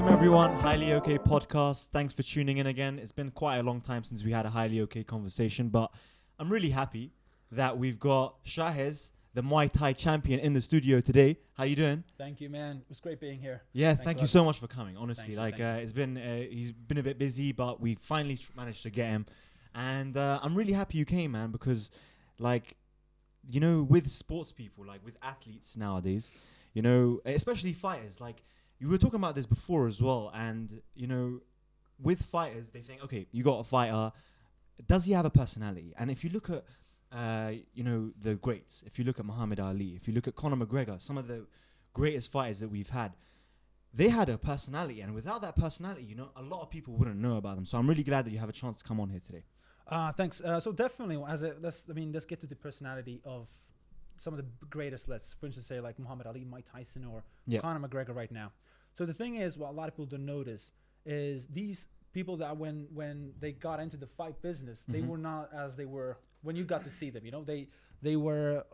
Welcome everyone, Highly OK podcast. Thanks for tuning in again. It's been quite a long time since we had a Highly OK conversation, but I'm really happy that we've got Shahez, the Muay Thai champion, in the studio today. How you doing? Thank you, man. It was great being here. Yeah, thank you so much for coming. Honestly, Thank you. it's been he's been a bit busy, but we finally managed to get him, and I'm really happy you came, man, because with sports people, with athletes nowadays, especially fighters, you were talking about this before as well, and with fighters, they think, okay, you got a fighter, does he have a personality? And if you look at the greats, if you look at Muhammad Ali, if you look at Conor McGregor, some of the greatest fighters that we've had, they had a personality, and without that personality, a lot of people wouldn't know about them. So I'm really glad that you have a chance to come on here today. Thanks. So definitely, let's get to the personality of some of the greatest. Let's, for instance, say like Muhammad Ali, Mike Tyson, or Conor McGregor right now. So the thing is, what a lot of people don't notice is these people that when they got into the fight business, they were not as they were when you got to see them. They were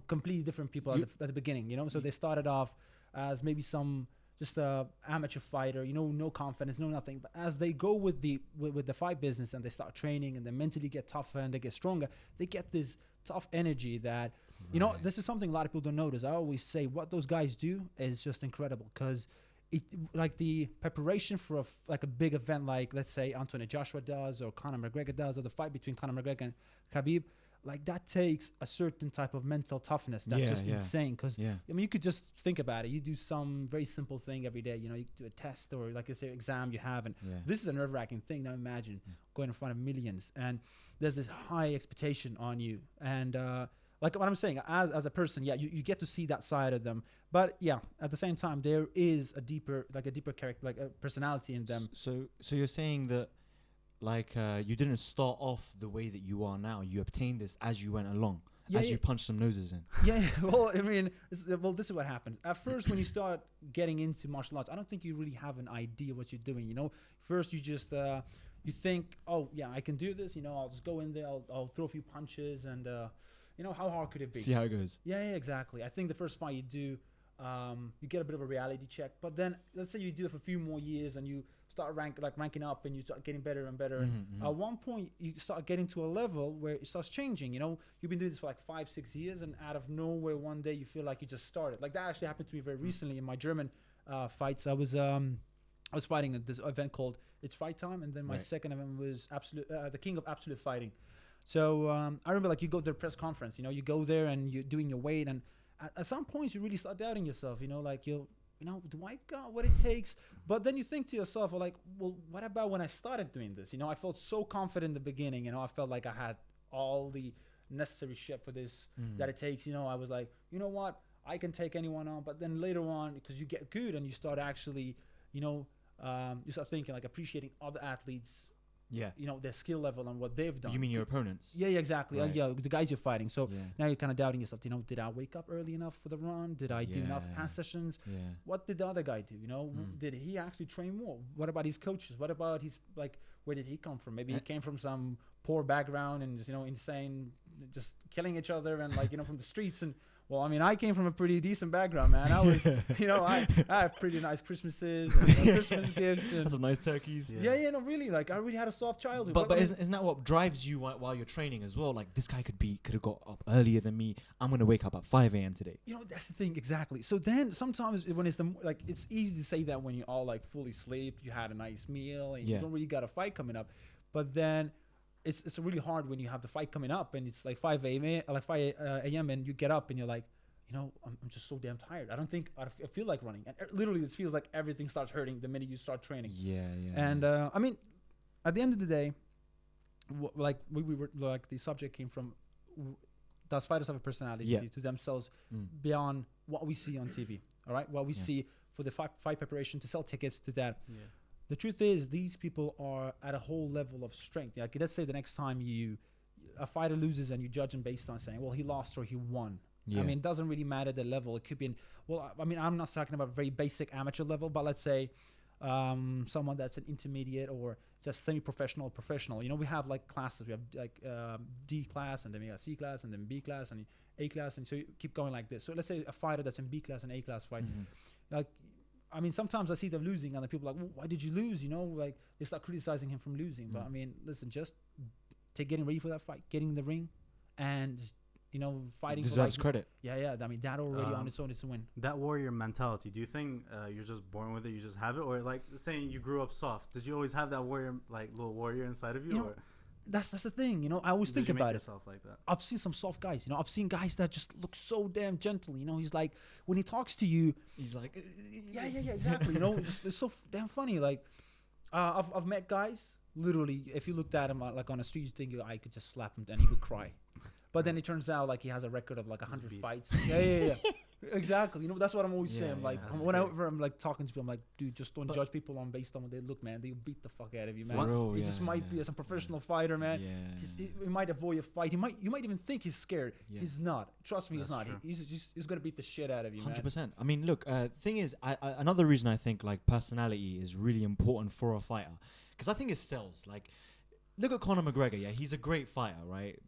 completely different people at the beginning. So they started off as maybe some just a amateur fighter, no confidence, no nothing. But as they go with the fight business and they start training and they mentally get tougher and they get stronger, they get this tough energy that, this is something a lot of people don't notice. I always say what those guys do is just incredible, because the preparation for a big event, like let's say Anthony Joshua does or Conor McGregor does, or the fight between Conor McGregor and Khabib, that takes a certain type of mental toughness that's insane. Because you could just think about it. You do some very simple thing every day. You do a test or like I say exam you have, and this is a nerve-wracking thing. Now imagine going in front of millions, and there's this high expectation on you. And like what I'm saying, as a person, you get to see that side of them. But at the same time, there is a deeper character, like a personality in them. So you're saying that you didn't start off the way that you are now. You obtained this as you went along, as you punched some noses in. Well, this is what happens. At first, when you start getting into martial arts, I don't think you really have an idea what you're doing. First you just you think, oh yeah, I can do this. I'll just go in there. I'll throw a few punches, and how hard could it be? See how it goes. Yeah, exactly. I think the first fight you do, you get a bit of a reality check. But then let's say you do it for a few more years and you start ranking up, and you start getting better and better. At one point, you start getting to a level where it starts changing. You've been doing this for 5-6 years, and out of nowhere, one day you feel like you just started. Like that actually happened to me very recently in my German fights. I was fighting at this event called It's Fight Time, and then my second event was the King of Absolute Fighting. So I remember you go to the press conference. You go there and you're doing your weight, and at some points you really start doubting yourself. Do I got what it takes? But then you think to yourself, well, what about when I started doing this? I felt so confident in the beginning. I felt like I had all the necessary shit for this that it takes. I was like, you know what? I can take anyone on. But then later on, because you get good and you start actually, you start thinking appreciating other athletes. Their skill level and what they've done. You mean your opponents? Yeah, exactly. Right. The guys you're fighting. So now you're kind of doubting yourself. Did I wake up early enough for the run? Did I do enough pass sessions? Yeah. What did the other guy do? Did he actually train more? What about his coaches? What about his where did he come from? Maybe he came from some poor background and just insane, just killing each other and from the streets. And well, I came from a pretty decent background, man. I was, I have pretty nice Christmases and Christmas gifts. And some nice turkeys. Really. I really had a soft childhood. But isn't that what drives you while you're training as well? This guy could have got up earlier than me. I'm going to wake up at 5 a.m. today. That's the thing, exactly. So then sometimes when it's it's easy to say that when you're all fully asleep, you had a nice meal and you don't really got a fight coming up. But then it's really hard when you have the fight coming up and it's 5 a.m. and you get up and you're like, I'm just so damn tired. I feel like running. And literally it feels like everything starts hurting the minute you start training. And at the end of the day, we were the subject came from, does fighters have a personality to themselves beyond what we see on TV? All right, what we see for the fight preparation to sell tickets to that. The truth is, these people are at a whole level of strength. Let's say the next time a fighter loses and you judge him based on saying, well, he lost or he won. It doesn't really matter the level. It could be I'm not talking about very basic amateur level, but let's say someone that's an intermediate or just semi-professional or professional. We have classes. We have D class, and then we have C class, and then B class, and A class, and so you keep going like this. So let's say a fighter that's in B class and A class fight. I mean, sometimes I see them losing, and the people are like, well, why did you lose? You know, like they start criticizing him from losing. But I mean, listen, just getting ready for that fight, getting in the ring, and just, you know, fighting. Deserves credit. Yeah. I mean, that already on its own is a win. That warrior mentality. Do you think you're just born with it? You just have it, or like saying you grew up soft? Did you always have that warrior, like little warrior inside of you? You know, that's the thing. You know, I always think about it. Like that? I've seen some soft guys. You know, I've seen guys that just look so damn gentle. You know, he's like when he talks to you, he's like, yeah, exactly. You know, it's so damn funny. Like, I've met guys. Literally, if you looked at him like on a street, you think I could just slap him and he would cry. But then it turns out like he has a record of like 100 fights. Yeah. Exactly. You know, that's what I'm always saying. Like whenever I'm like talking to people, I'm like, dude, just don't judge people on based on what they look, man. They'll beat the fuck out of you, man. He just might be some professional fighter, man. He might avoid a fight. You might even think he's scared. He's not. Trust me, he's not. He's gonna beat the shit out of you, 100%. Man. I mean, look, thing is, another reason I think like personality is really important for a fighter, because I think it sells. Like, look at Conor McGregor. Yeah, he's a great fighter, right?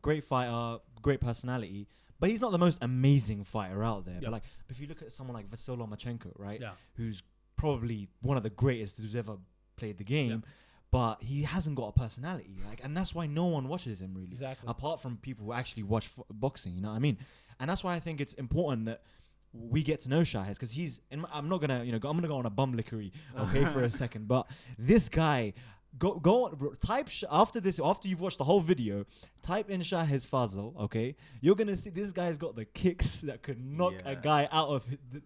Great fighter, great personality, but he's not the most amazing fighter out there. But if you look at someone like Vasyl Lomachenko, right, who's probably one of the greatest who's ever played the game, but he hasn't got a personality, like, and that's why no one watches him really, apart from people who actually watch boxing. You know what I mean? And that's why I think it's important that we get to know Shahez, because he's. I'm not gonna, I'm gonna go on a bum lickery, okay, for a second. But this guy. Go on, type after you've watched the whole video, type in Shahez Fazil, okay? You're gonna see this guy's got the kicks that could knock a guy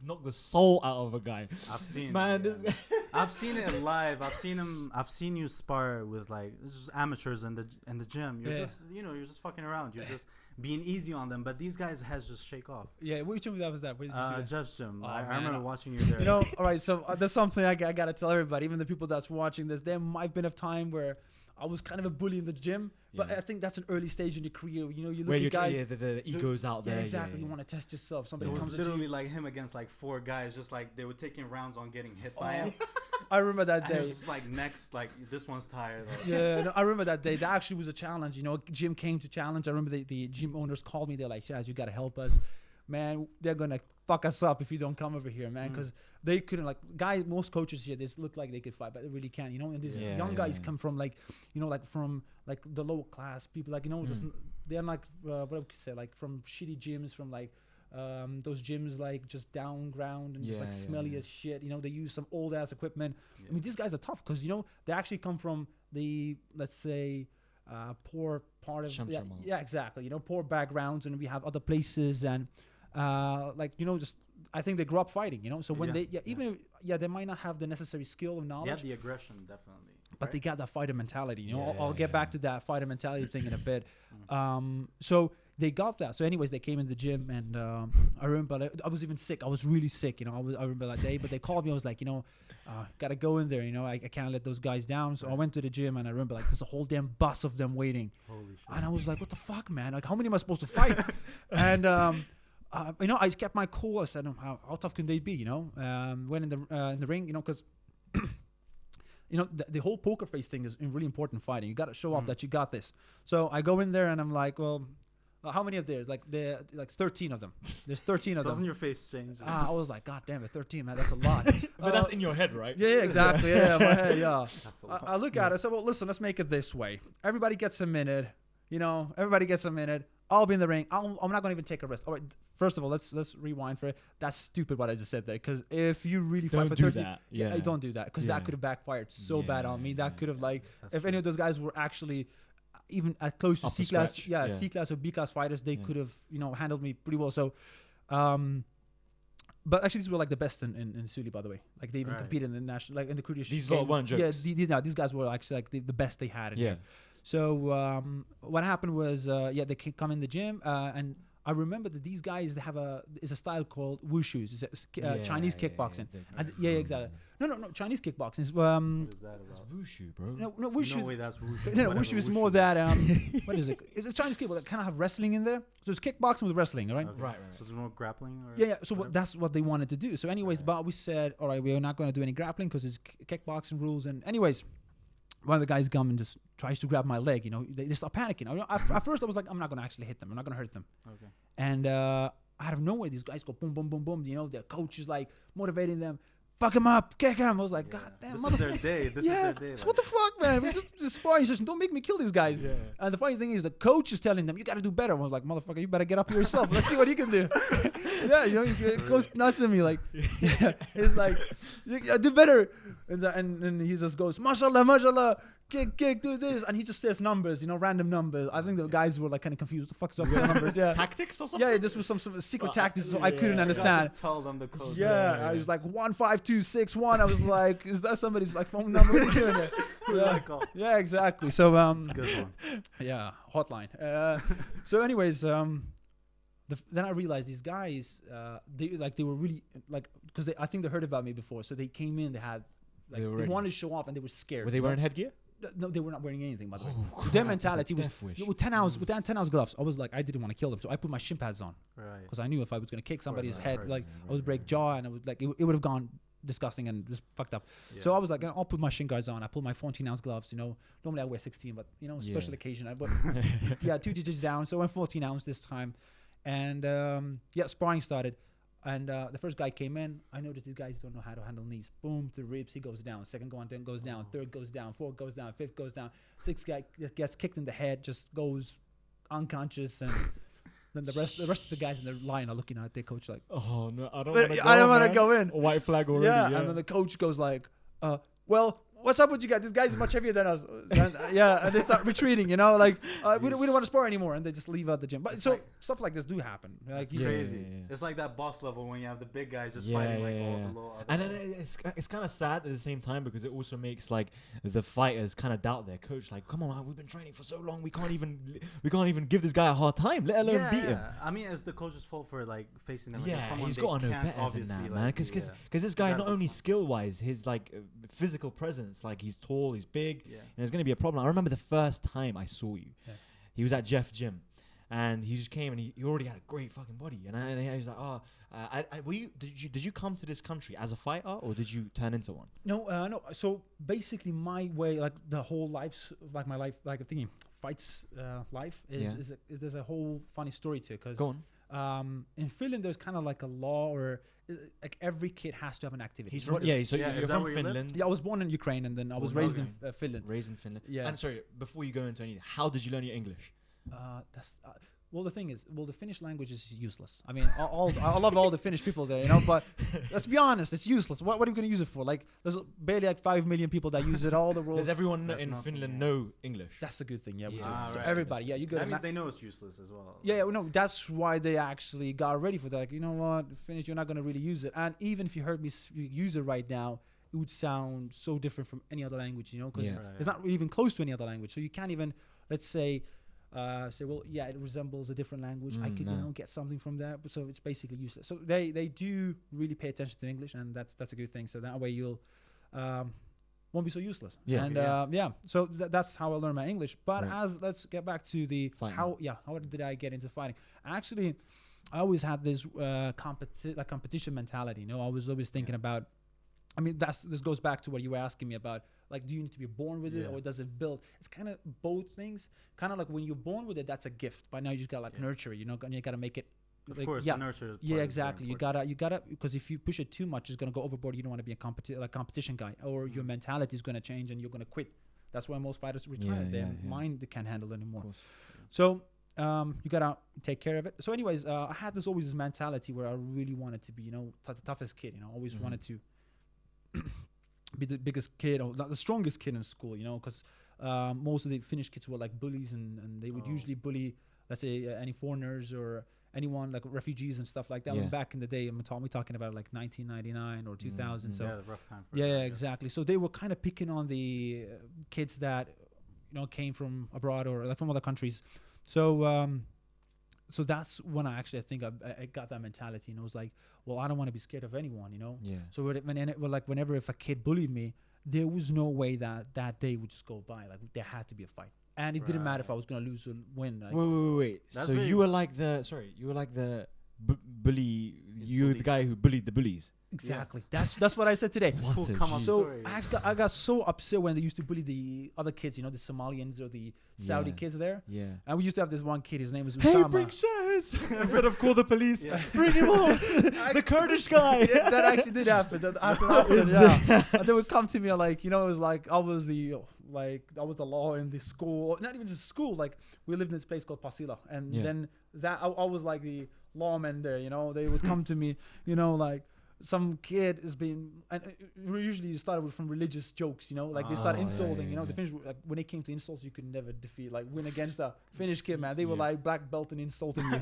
knock the soul out of a guy. I've seen, this guy. I've seen it live. I've seen you spar with like just amateurs in the gym. You're just, you're just fucking around. You're just being easy on them, but these guys has just shake off. Yeah, which gym was that? Where did you see that? Jeff's gym. I remember watching you there. You know, all right, so there's something I gotta tell everybody, even the people that's watching this. There might have been a time where I was kind of a bully in the gym, but I think that's an early stage in your career. You know, you look at guys. The ego's out there. Yeah, exactly. You want to test yourself. Somebody it was comes literally like him against like 4 guys, just like they were taking rounds on getting hit by him. I remember that day. And it was just like next, like this one's tired. Like. Yeah, no, I remember that day. That actually was a challenge. You know, gym came to challenge. I remember the gym owners called me. They're like, Shaz, you got to help us. Man, they're going to fuck us up if you don't come over here, man. Because they couldn't, like, most coaches here, they look like they could fight, but they really can't, you know. And these young guys come from, like, from the lower class people, like, just, they're like, what would you say, like, from shitty gyms, from, like, those gyms, like, just down ground and just, like, smelly as shit. You know, they use some old-ass equipment. I mean, these guys are tough because, they actually come from the, let's say, poor part of... Yeah, exactly. Poor backgrounds, and we have other places, and... just I think they grew up fighting, So when they might not have the necessary skill and knowledge. They have the aggression, definitely. But they got that fighter mentality, I'll get back to that fighter mentality thing in a bit. So they got that. So anyways, they came in the gym, and I remember I was even sick. I was really sick, I remember that day. But they called me. I was like, gotta go in there. I can't let those guys down. So I went to the gym, and I remember like there's a whole damn bus of them waiting. Holy shit. And I was like, what the fuck, man? Like, how many am I supposed to fight? And I kept my cool. I said, how tough can they be? Went in the ring, because the whole poker face thing is really important in fighting. You got to show off that you got this. So I go in there and I'm like, well, how many of theirs? Like 13 of them. There's 13 of them. Doesn't your face change? I was like, God damn it, 13, man, that's a lot. But that's in your head, right? Yeah, exactly. Yeah, my head, yeah. That's a lot. I look at it. So, well, listen, let's make it this way. Everybody gets a minute. Everybody gets a minute. I'll be in the ring. I'm not going to even take a rest. All right. First of all, let's rewind for it. That's stupid what I just said there. Because if you really fight for 30, don't do that. Because that could have backfired so bad on me. That could have if any of those guys were actually even at close to C class, C class or B class fighters, they could have handled me pretty well. So, but actually these were like the best in Suli, by the way. Like they even competed in the national, like in the Kurdish. These weren't jokes. Yeah, these guys were actually like the best they had. So what happened was, they come in the gym, and I remember that these guys, they have a style called wushu. It's Chinese kickboxing. Exactly. No, Chinese kickboxing is what is that about? That's wushu, bro. No, wushu. No way, that's wushu. No, wushu is more that what is it? It's a Chinese kickboxing that kind of have wrestling in there. So it's kickboxing with wrestling, right? Okay. Right. So there's no grappling. So that's what they wanted to do. So anyways, but we said, all right, we're not going to do any grappling because it's kickboxing rules. And anyways, one of the guys come and just tries to grab my leg. They start panicking. At first, I was like, I'm not going to actually hit them. I'm not going to hurt them. Okay. And out of nowhere, these guys go boom, boom, boom, boom. Their coach is like motivating them. fuck him up, kick him. I was like, God damn, this is their day. This is their day. So what the fuck, man? We just sparring session. Don't make me kill these guys. Yeah. And the funny thing is, the coach is telling them, you got to do better. I was like, motherfucker, you better get up here yourself. Let's see what you can do. Yeah, you know, he goes nuts at me. Like, it's like, do better. And he just goes, mashallah, mashallah. Kick, do this, and he just says numbers, you know, random numbers. I think the guys were like kind of confused. What the fuck is up with numbers? Yeah, Tactics or something. yeah. This was some sort of secret tactics, so I couldn't understand. Tell them the code. Yeah, I was like 15261. I was like, is that somebody's like phone number? What are you doing there? Yeah, yeah, exactly. So That's a good one. yeah, hotline. So anyways, then I realized these guys, they were really like, because I think they heard about me before, so they came in, they had like they wanted to show off, and they were scared. Were they wearing headgear? No, they were not wearing anything, by the way. Crap, Their mentality was with 10 ounce, Mm. with 10 ounce gloves. I was like, I didn't want to kill them, so I put my shin pads on Right. because I knew if I was going to kick somebody's head, course, like yeah, I would break jaw, and it would like it would have gone disgusting and just fucked up. Yeah. So I was like, I'll put my shin guards on. I pulled my 14 ounce gloves. You know, normally I wear 16, but you know, special occasion. I put 2 digits down, so I went 14 ounce this time, and sparring started. And the first guy came in. I noticed these guys don't know how to handle knees. Boom, to the ribs, he goes down. Second then goes down. Third goes down. Fourth goes down. Fifth goes down. Sixth guy gets kicked in the head, just goes unconscious. And then the rest of the guys in the line are looking at their coach like, Oh no, I don't want to go in. A white flag already. Yeah, and then the coach goes like, well, what's up with you guys? This guy's much heavier than us. And they start retreating, you know, like we don't want to spar anymore, and they just leave out the gym. But It's so like- stuff like this do happen. Like That's Yeah, crazy. yeah, yeah. It's like that boss level when you have the big guys just Yeah, fighting like yeah, all yeah. the low. And then it's kind of sad at the same time because it also makes like the fighters kind of doubt their coach. Like, come on, we've been training for so long, we can't even give this guy a hard time, let alone beat him. I mean, it's the coach's fault for like facing them. Yeah, against someone he's they got to know can't better than obviously, that, like, man. Because this guy, Grab not this only one. skill wise, his like physical presence, like he's tall, he's big, Yeah. and there's gonna be a problem. I remember the first time I saw you, he was at Jeff Gym, and he just came and he already had a great fucking body, and I was like, did you come to this country as a fighter or did you turn into one? No. So basically, my way, like the whole life, like my life, like thinking fights, life there's a whole funny story to it. Cause Go on. in Finland, there's kind of like a law, or like every kid has to have an activity. He's from is you're that from where you live? Finland. Yeah, I was born in Ukraine, and then I was Born in raised in Finland. Raised in Finland. Yeah. And sorry, before you go into anything, how did you learn your English? Well, the thing is, the Finnish language is useless. I mean, I love all the Finnish people there, you know, but let's be honest, it's useless. What are you going to use it for? Like, there's barely like 5 million people that use it all the world. Does everyone That's in nothing, Finland yeah. know English? That's the good thing, yeah. we Yeah. do. Ah, So right. everybody, yeah, you go That to means they know it's useless as well. yeah, no, that's why they actually got ready for that. Like, you know what, Finnish, you're not going to really use it. And even if you heard me use it right now, it would sound so different from any other language, you know, because Yeah. it's not really even close to any other language. So you can't even, let's say, well, yeah, it resembles a different language. I could, no. get something from that. But so it's basically useless. So they do really pay attention to English, and that's a good thing. So that way you'll won't be so useless. Yeah. And so that's how I learned my English. But Right. let's get back to the Fighting. how did I get into fighting? Actually, I always had this competition mentality. You know, I was always thinking about. I mean, this goes back to what you were asking me about. Like, do you need to be born with it, Yeah. or does it build? It's kind of both things. Kind of like when you're born with it, that's a gift. But now you just gotta nurture it. You know, and you gotta make it. Of like, course, yeah, the nurture. part yeah, is very exactly. You important. gotta because if you push it too much, it's gonna go overboard. You don't want to be a competition guy, or your mentality is gonna change and you're gonna quit. That's why most fighters retire. Yeah, Their yeah. mind they can't handle anymore. Of course. So you gotta take care of it. So anyways, I had always this mentality where I really wanted to be, you know, the toughest kid. You know, always wanted to be the biggest kid or the strongest kid in school. You know, because most of the Finnish kids were like bullies, and they would usually bully, let's say, any foreigners or anyone like refugees and stuff like that. Yeah. When back in the day, we're talking about like 1999 or 2000. So Yeah, the rough time. For yeah, everyone, exactly. So they were kind of picking on the kids that came from abroad or like from other countries. So so that's when I think I got that mentality, and I was like, well, I don't want to be scared of anyone, you know. Yeah. So whenever if a kid bullied me, there was no way that day would just go by. Like there had to be a fight, and it didn't matter if I was gonna lose or win. Like, Wait. That's So very- you were like the bully. You're the guy who bullied the bullies. Exactly. That's what I said today. What a Come on, G. So story. I got so upset when they used to bully the other kids, the Somalians or the Saudi Yeah. kids there. Yeah. And we used to have this one kid. His name was Hey, Usama. bring Shahez! Instead of call the police, Yeah. bring him on. The Kurdish guy. Yeah, that actually did happen. Yeah. And they would come to me like, it was like I was the law in the school, not even just school. Like we lived in this place called Pasila, and Yeah. then I was like the lawman there. They would come to me, like some kid is being, and usually started with from religious jokes. Like they start Oh, insulting. yeah. The Finnish, like, when it came to insults, you could never win against a Finnish kid, man. They were like black belt and insulting you.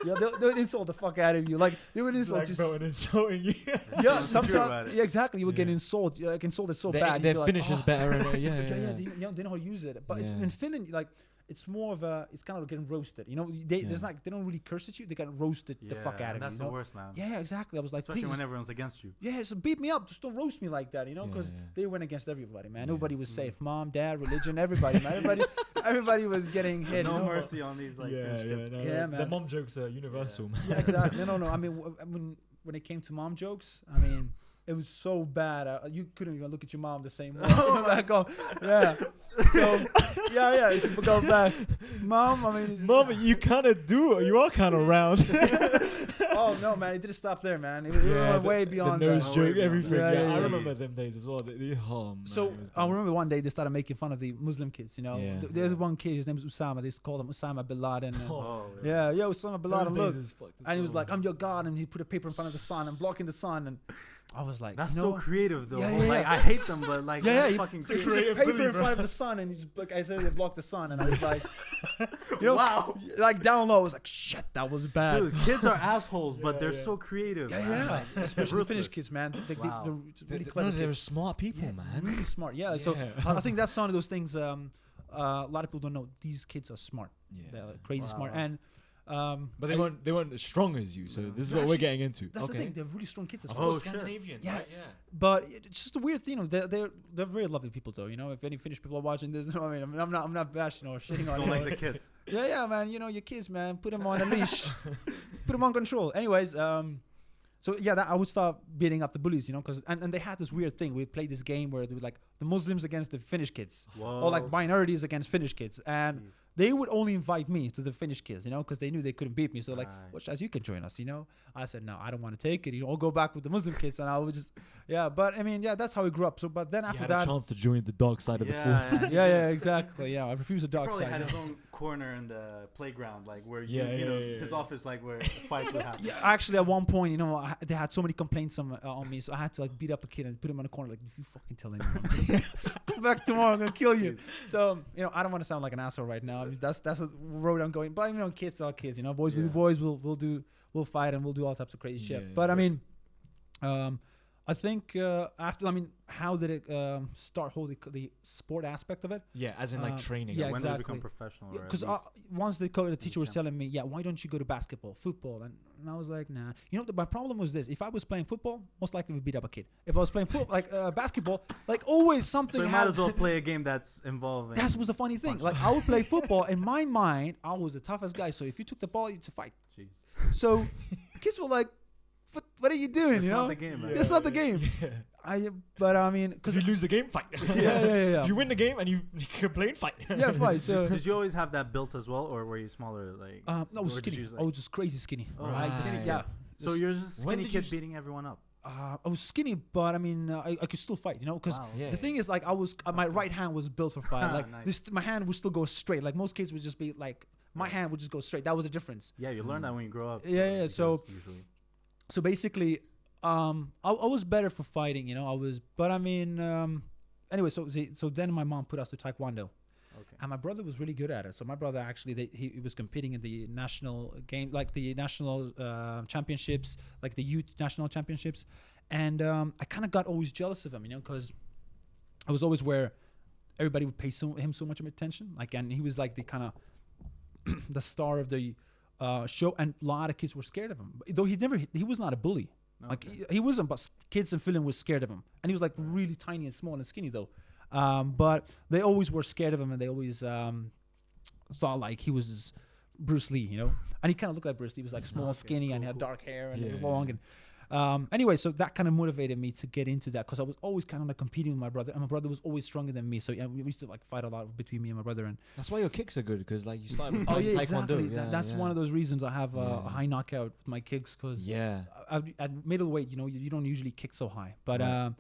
Yeah, they would insult the fuck out of you. Like they would insult you. Black belt and insulting you. Yeah, Feeling secure about sometimes. it. Yeah, exactly. You would get Yeah. insulted so bad. Their you'd be like, finish is "Oh." better. And, yeah. They know how to use it. But it's Yeah. in Finland, like it's more of it's kind of getting roasted. They don't really curse at you. They get roasted the fuck out of That's you. the worst, man. Yeah, exactly. I was like, Especially please, when everyone's against you. yeah, so beat me up. Just don't roast me like that, because Yeah. they went against everybody, man. Yeah. Nobody was safe. Mom, dad, religion, everybody, man. Everybody was getting hit. No mercy on these Finnish kids. Yeah, man. The mom jokes are universal. Man. Yeah, exactly. No. I mean, when it came to mom jokes, I mean, it was so bad. You couldn't even look at your mom the same way. Like, yeah. So, yeah. You should go back. Mom, I mean. Mom, you kind of do. You are kind of round. Oh, no, man. It didn't stop there, man. It went way beyond the nose that. joke, everything. Yeah, I yeah. remember them days as well. Oh, man, So it was I bad. remember one day they started making fun of the Muslim kids. Yeah. There's one kid. His name is Usama. They used to call him Usama bin Laden. And, Oh, yeah, Usama bin Laden. Those Look, days was fucked as and he was well. like, "I'm your god," and he put a paper in front of the sun and blocking the sun. And I was like, That's you so know, creative, though. Yeah, Like, yeah. I hate them, but like, Yeah, that's yeah, fucking so creative. creative. paper bully, in bro. front of the sun, and he just, like I said, they blocked the sun, and I was like, Wow. like down low, I was like, shit, that was bad. Dude, kids are assholes, but they're yeah. so creative. Yeah, man. yeah. Like, Especially the Finnish ruthless. kids, man. Wow. They're really clever. They're kids. smart people, Yeah, man. really smart. Yeah. So Yeah. I think that's one of those things. A lot of people don't know. These kids are smart. Yeah. They're crazy Wow. smart, and But they weren't as strong as you. So this is what we're Actually, getting into. that's okay. the thing. They're really strong kids. As Of well. course, shit. Scandinavian. Yeah. Right, yeah. But it's just a weird thing. They're very lovely people, though. If any Finnish people are watching this, I'm not bashing or shitting on Don't like them. the kids. Yeah, man. Your kids, man. Put them on a leash. Put them on control. Anyways, so yeah, I would start beating up the bullies, because and they had this weird thing. We'd play this game where they were like the Muslims against the Finnish kids, Whoa. or like minorities against Finnish kids, and they would only invite me to the Finnish kids, because they knew they couldn't beat me. So like, Right. well, Shaz, you can join us, I said, no, I don't want to take it. I'll go back with the Muslim kids, and I would just, yeah. But I mean, yeah, that's how we grew up. So, but then He after had that, a chance to join the dark side of the Yeah, force. yeah. yeah, exactly. Yeah, I refuse the He dark probably side. had yeah. his own corner in the playground, like where Yeah, his yeah. office, like where fights would happen. Yeah, actually, at one point, they had so many complaints on me, so I had to like beat up a kid and put him in a corner. Like, if you fucking tell anyone, come back tomorrow, I'm gonna kill you. So, I don't want to sound like an asshole right now. I mean, that's the road I'm going. But kids are kids. Boys will be Yeah. boys. We'll fight and we'll do all types of crazy shit. Yeah, But I of mean, I think after, how did it start holding the sport aspect of it? Yeah, as in like training. yeah, When did it exactly. become professional? or at Because least- once the teacher was champ. telling me, yeah, why don't you go to basketball, football? And I was like, nah. My problem was this. If I was playing football, most likely we'd beat up a kid. If I was playing basketball, like always something so you might as well play a game that's involving. That was the funny thing. punch. Like I would play football. In my mind, I was the toughest guy. So if you took the ball, it's a fight. Jeez. So kids were like, what are you doing? It's not the game, man. It's not the game. Yeah. But I mean, If because you lose the game, fight. yeah. If you win the game and you complain, fight. Yeah, fight. So Did you always have that built as well, or were you smaller? Like, no, I was or did skinny. you, I was just crazy skinny. Oh, I just, right. yeah. so you're just When skinny did you kid beating everyone up. I was skinny, but I mean, I could still fight, because Wow. Yeah. the thing is, like, I was my right hand was built for fight. Like Nice. my hand would still go straight. Like most kids would just be like, my hand would just go straight. That was the difference. Yeah, you learn that when you grow up. Yeah, so- because usually. So basically, I was better for fighting, but I mean, anyway, so then my mom put us to Taekwondo. Okay. And my brother was really good at it. So my brother actually, he was competing in the national game, like the national championships, like the youth national championships. And I kind of got always jealous of him, because I was always where everybody would pay him so much attention. Like, and he was like the kind of the star of the show, and a lot of kids were scared of him. Though he was not a bully. Like he wasn't, but kids in Finland were scared of him, and he was like really tiny and small and skinny though. But they always were scared of him, and they always thought like he was Bruce Lee, and he kind of looked like Bruce Lee. He was like small, Okay, skinny, and he had cool. dark hair and Yeah, it was yeah, long. yeah. And anyway, so that kind of motivated me to get into that because I was always kind of like competing with my brother, and my brother was always stronger than me. So yeah, we used to like fight a lot between me and my brother. And That's why your kicks are good, because like you started with oh yeah, taekwondo. exactly. Yeah, That's yeah. one of those reasons I have a Yeah. high knockout with my kicks because Yeah. at middleweight, you don't usually kick so high, but Right.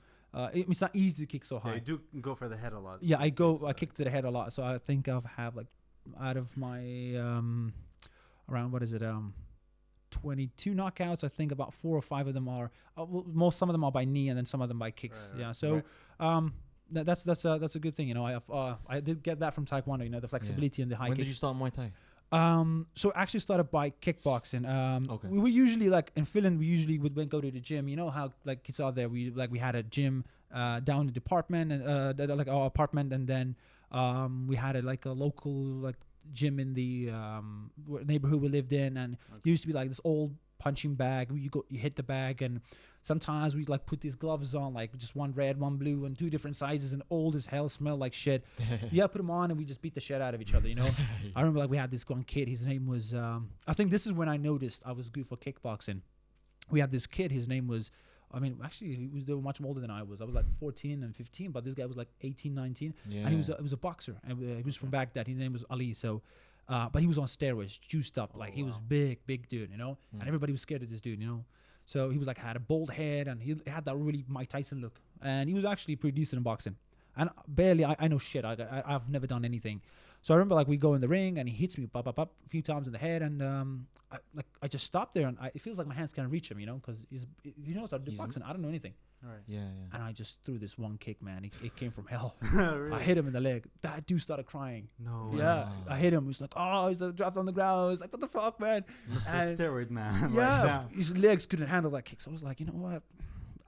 it's not easy to kick so Yeah, high. you do go for the head a lot. Yeah, I It's, kick to the head a lot. So I think I've have like out of my around what is it 22 knockouts. I think about 4 or 5 of them are some of them are by knee and then some of them by kicks. Right, Yeah, right. so that's a good thing. I did get that from Taekwondo. The flexibility and the high When kicks. did you start Muay Thai? So I actually started by kickboxing. Okay. We were usually like in Finland. We usually would go to the gym. You know how like kids out there. We had a gym down in the department and like our apartment, and then we had a local like gym in the neighborhood we lived in, and it used to be like this old punching bag. You hit the bag, and sometimes we like put these gloves on, like just one red, one blue, and 2 different sizes, and old as hell, smell like shit. Yeah, put them on, and we just beat the shit out of each other. I remember like we had this one kid. His name was I think this is when I noticed I was good for kickboxing. We had this kid. His name was. I mean, actually, they were much older than I was. I was like 14 and 15, but this guy was like 18, 19. Yeah. And he was a boxer. And he was from Baghdad. His name was Ali. So, but he was on steroids, juiced up. Like, he was big dude, And everybody was scared of this dude, So he was like, had a bald head, and he had that really Mike Tyson look. And he was actually pretty decent in boxing. And barely, I know shit. I've never done anything. So I remember like we go in the ring, and he hits me a few times in the head, and I just stopped there, and it feels like my hands can't reach him, because he knows how to do boxing. I don't know anything. Right. Yeah. And I just threw this one kick, man. It came from hell. Really? I hit him in the leg. That dude started crying. No. Yeah, I hit him. He was like, oh, he's like, dropped on the ground. I was like, what the fuck, man? Mr. And- Steroid Man. Right Yeah, now. his legs couldn't handle that kick. So I was like, you know what?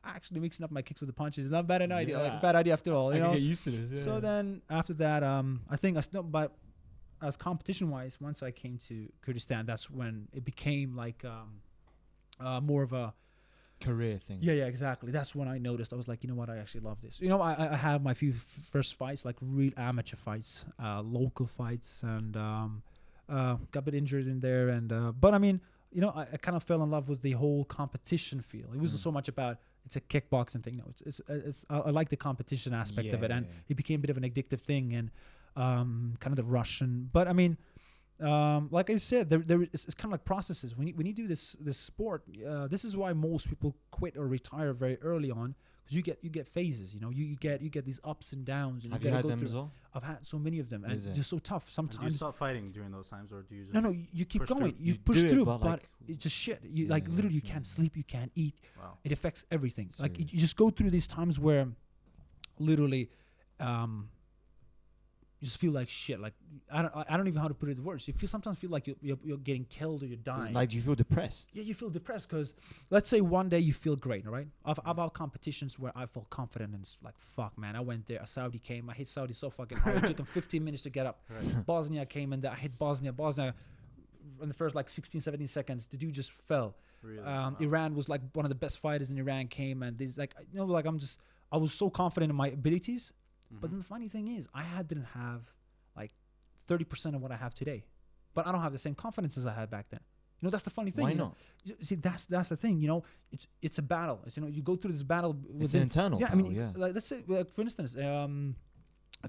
Actually, mixing up my kicks with the punches is not bad idea. Like Yeah. a bad idea after all. I can get used to this. Yeah. So then after that, I think but as competition wise, once I came to Kurdistan, that's when it became like more of a career thing. yeah, exactly. That's when I noticed. I was like, you know what? I actually love this. I had my few first fights, like real amateur fights, local fights, and got a bit injured in there. And but I mean, I kind of fell in love with the whole competition feel. It wasn't so much about it's a kickboxing thing. No, it's I like the competition aspect of it, and it became a bit of an addictive thing, and kind of the rush. But I mean, like I said, it's kind of like processes. When you do this sport, this is why most people quit or retire very early on, because you get phases. You get these ups and downs. And Have you you gotta had go them through as well? I've had so many of them, and Is it? they're so tough. Do you Sometimes stop fighting during those times, or do you just? no, you keep push going. through? You You push do it, through, but, but like, it's just shit. You yeah, like literally you yeah. can't sleep, you can't eat. Wow. It affects everything. Like you Serious. just go through these times where literally you just feel like shit. Like I don't even know how to put it in words. You sometimes feel like you're getting killed or you're dying. Like, do you feel depressed? Yeah, you feel depressed because let's say one day you feel great, all right? I've had competitions where I felt confident and it's like, fuck, man, I went there. A Saudi came. I hit Saudi so fucking hard. It took him 15 minutes to get up. Right. Bosnia came and I hit Bosnia. In the first like 16, 17 seconds, the dude just fell. Really? Wow. Iran was like one of the best fighters in Iran came and there's like, I was so confident in my abilities. But then the funny thing is I didn't have like 30% of what I have today. But I don't have the same confidence as I had back then. That's the funny thing. Why not? See, that's the thing. It's a battle. You go through this battle. It's an internal Yeah, battle, I mean, like let's say, for instance,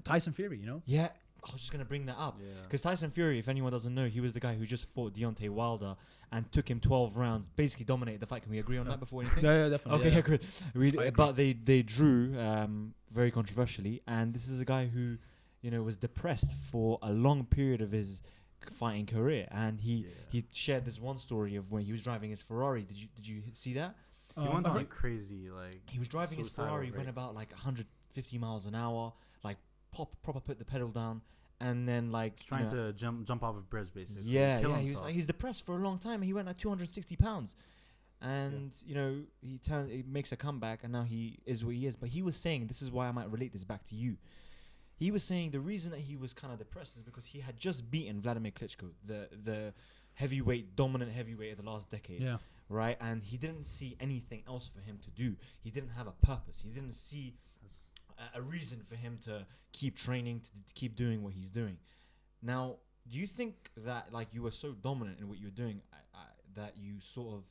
Tyson Fury. Yeah, I was just gonna bring that up Yeah. because Tyson Fury, if anyone doesn't know, he was the guy who just fought Deontay Wilder and took him 12 rounds, basically dominated the fight. Can we agree on that before anything? Yeah, definitely. Okay, yeah. good. agree. But they drew very controversially, and this is a guy who, was depressed for a long period of his fighting career, and he shared this one story of when he was driving his Ferrari. Did you see that? He went I like think- crazy, like He was driving his suicidal, Ferrari, right? went about like 150 miles an hour, like proper put the pedal down, and then like He's trying to jump off a bridge, basically. yeah, kill he was himself. he's depressed for a long time. He went at 260 pounds, and he makes a comeback, and now he is what he is. But he was saying, this is why I might relate this back to you. He was saying the reason that he was kind of depressed is because he had just beaten Vladimir Klitschko, the dominant heavyweight of the last decade. Yeah. Right, and he didn't see anything else for him to do. He didn't have a purpose. He didn't see a reason for him to keep training, to keep doing what he's doing. Now, do you think that like you were so dominant in what you were doing that you sort of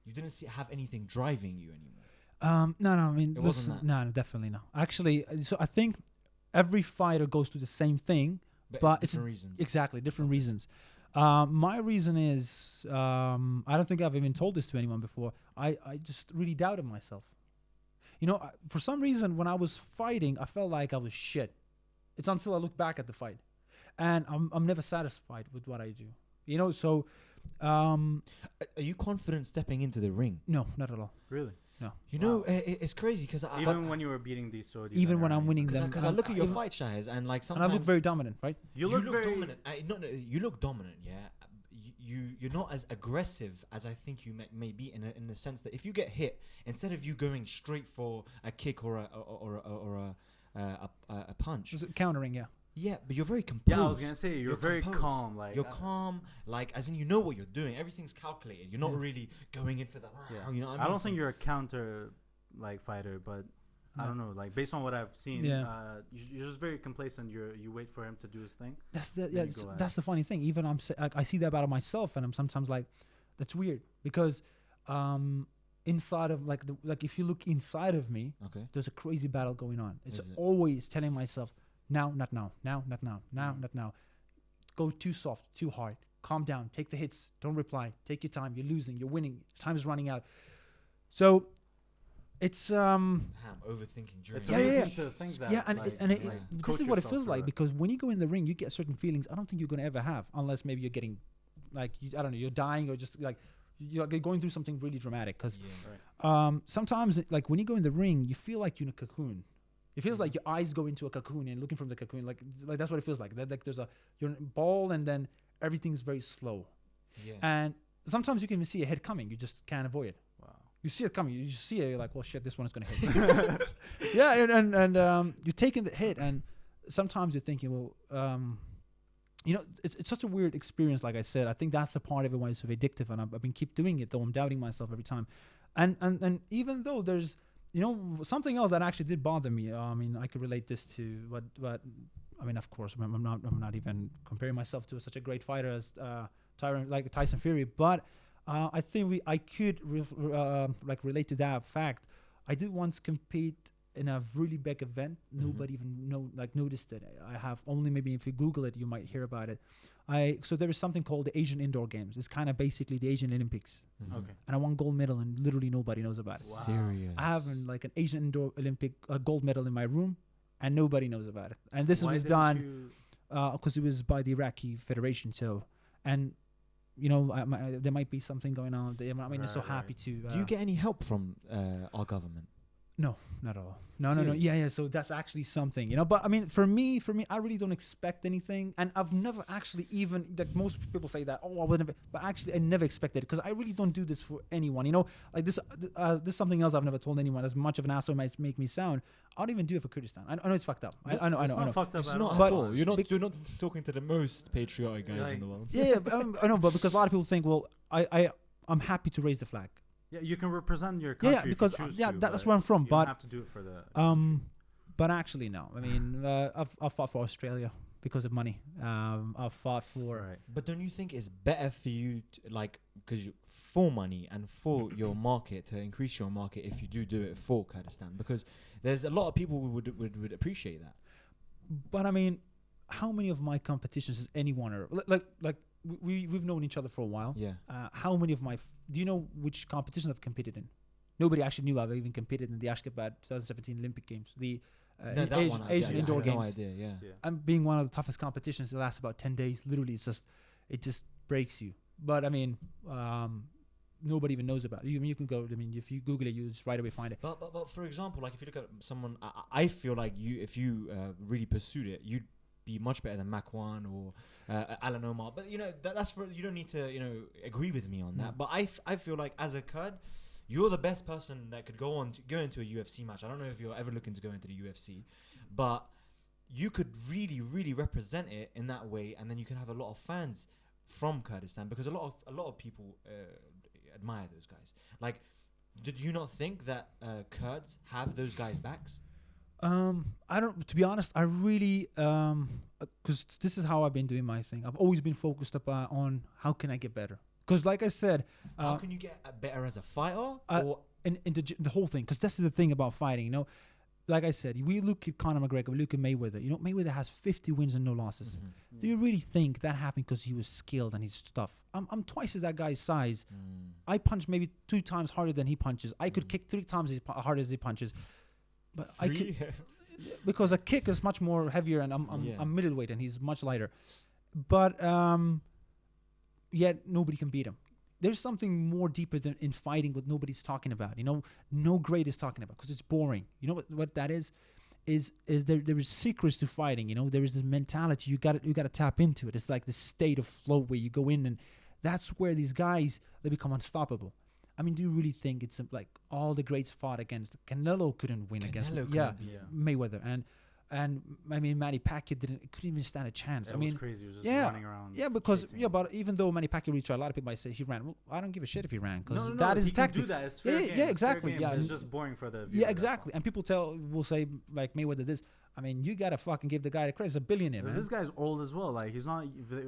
you didn't have anything driving you anymore? No. I mean, It wasn't listen, that. no, definitely no. Actually, so I think every fighter goes through the same thing, but it's different reasons. exactly different reasons. My reason is I don't think I've even told this to anyone before. I just really doubted myself. You know, for some reason, when I was fighting, I felt like I was shit. It's until I look back at the fight, and I'm never satisfied with what I do. You know, so Are you confident stepping into the ring? no, not at all. Really? No. You know, it's crazy because Even when you were beating these Saudis. Even when I'm winning them, because I look at your fight, Shahez, and like and sometimes I look very dominant, right? You look very dominant. No, you look dominant. Yeah, you're not as aggressive as I think you may be in the sense that if you get hit, instead of you going straight for a kick or a punch, Was it countering, yeah. yeah, but you're very composed. Yeah, I was gonna say you're very composed. calm. Like You're calm, like as in you know what you're doing. Everything's calculated. You're not Yeah. really going in for the. Yeah. You know what I I mean? don't think you're a counter like fighter, but I don't know. Like based on what I've seen, Yeah. you're just very complacent. You wait for him to do his thing. That's the Then yeah. you go at That's the funny thing. Even I see that about myself, and I'm sometimes like, that's weird because, inside of like if you look inside of me, Okay. there's a crazy battle going on. It's Is it? always telling myself, now, not now, now, not now, now, not now. Go too soft, too hard. Calm down. Take the hits. Don't reply. Take your time. You're losing. You're winning. Time is running out. So, it's Damn, overthinking during. It's Yeah, amazing yeah. to think that. yeah, and like, and it, like, this coach is what it yourself feels for like that. because when you go in the ring, you get certain feelings. I don't think you're gonna ever have unless maybe you're getting, like I don't know, you're dying or just like you're going through something really dramatic. Because Yeah. sometimes like when you go in the ring, you feel like you're in a cocoon. It feels like your eyes go into a cocoon and looking from the cocoon, like that's what it feels like. That like you're in a ball and then everything's very slow. Yeah. And sometimes you can even see a hit coming, you just can't avoid it. Wow. You see it coming. You just see it. You're like, well, shit, this one is gonna hit. Yeah, and you're taking the hit, and sometimes you're thinking, well, you know, it's such a weird experience. Like I said, I think that's the part of it why it's so addictive, and I've been keep doing it though I'm doubting myself every time, and even though there's, you know, something else that actually did bother me. I mean, I could relate this to what. I mean, of course, I'm not even comparing myself to such a great fighter as Tyson Fury, but. I think I could like relate to that fact. I did once compete in a really big event. Nobody even noticed it. I have only maybe if you Google it, you might hear about it. So there is something called the Asian Indoor Games. It's kind of basically the Asian Olympics. Okay. And I won gold medal, and literally nobody knows about it. Wow. Serious. I have like an Asian Indoor Olympic gold medal in my room, and nobody knows about it. And this Why was didn't done you- because it was by the Iraqi Federation. So, and you know, there might be something going on. I mean, they're so Right, happy to. Do you get any help from our government? No, not at all. No. Serious? Yeah. So that's actually something, you know. But I mean, for me, I really don't expect anything, and I've never actually even like most people say that. Oh, I would never. But actually, I never expected it because I really don't do this for anyone. You know, like this. This is something else I've never told anyone. As much of an asshole might make me sound, I don't even do it for Kurdistan. I know it's fucked up. I know. It's not fucked up It's at not all. at all. You're not talking to the most patriotic guys Like- in the world. Yeah, but, I know, but because a lot of people think, well, I'm happy to raise the flag. Yeah, you can represent your Yeah, country. because if you choose yeah, to, that's but where I'm from. you don't But have to do it for the country. but actually, no. I mean, I've fought for Australia because of money. I've fought for. Right. But don't you think it's better for you, because for money and for your market, to increase your market if you do it for Kurdistan? Because there's a lot of people who would appreciate that. But I mean, how many of my competitions is anyone or like we've known each other for a while? Yeah. How many of do you know which competitions I've competed in? Nobody actually knew I've even competed in the Ashgabat 2017 Olympic Games, the No, that one Asian I Indoor had Games. no idea. Yeah. Yeah. I'm being one of the toughest competitions. It lasts about 10 days. Literally, it just breaks you. But I mean, nobody even knows about it. You can go. I mean, if you Google it, you just right away find it. But for example, like if you look at someone, I feel like if you really pursued it, you'd be much better than Makwan or Alan Omar. But you know that's for you don't need to agree with me on that. But I feel like as a Kurd, you're the best person that could go into a UFC match. I don't know if you're ever looking to go into the UFC, but you could really, really represent it in that way, and then you can have a lot of fans from Kurdistan because a lot of people admire those guys. Like, did you not think that Kurds have those guys' backs? I don't. To be honest, I really because this is how I've been doing my thing. I've always been focused on how can I get better. Because like I said, how can you get better as a fighter? Or in the whole thing? Because this is the thing about fighting. You know, like I said, we look at Conor McGregor, we look at Mayweather. You know, Mayweather has 50 wins and no losses. Mm-hmm. Do you really think that happened because he was skilled and his stuff? I'm twice as that guy's size. I punch maybe 2 times harder than he punches. I could kick 3 times as hard as he punches. But I could, because a kick is much more heavier, and I'm middleweight, and he's much lighter. But yet nobody can beat him. There's something more deeper than in fighting what nobody's talking about. You know, no great is talking about because it's boring. You know what that is? Is there is secrets to fighting. You know, there is this mentality you got to tap into it. It's like the state of flow where you go in, and that's where these guys, they become unstoppable. I mean, do you really think it's like all the greats fought against? Canelo couldn't win against Mayweather, and I mean Manny Pacquiao couldn't even stand a chance. Yeah, I mean, it was crazy. He was just running around. Yeah, because but even though Manny Pacquiao reached, a lot of people might say he ran. Well, I don't give a shit if he ran because that is tactics. Do that. It's fair game. Exactly. Yeah, it's just boring for the viewer. Yeah, exactly. And people will say like Mayweather this. I mean, you gotta fucking give the guy the credit. He's a billionaire, man. This guy's old as well. Like he's not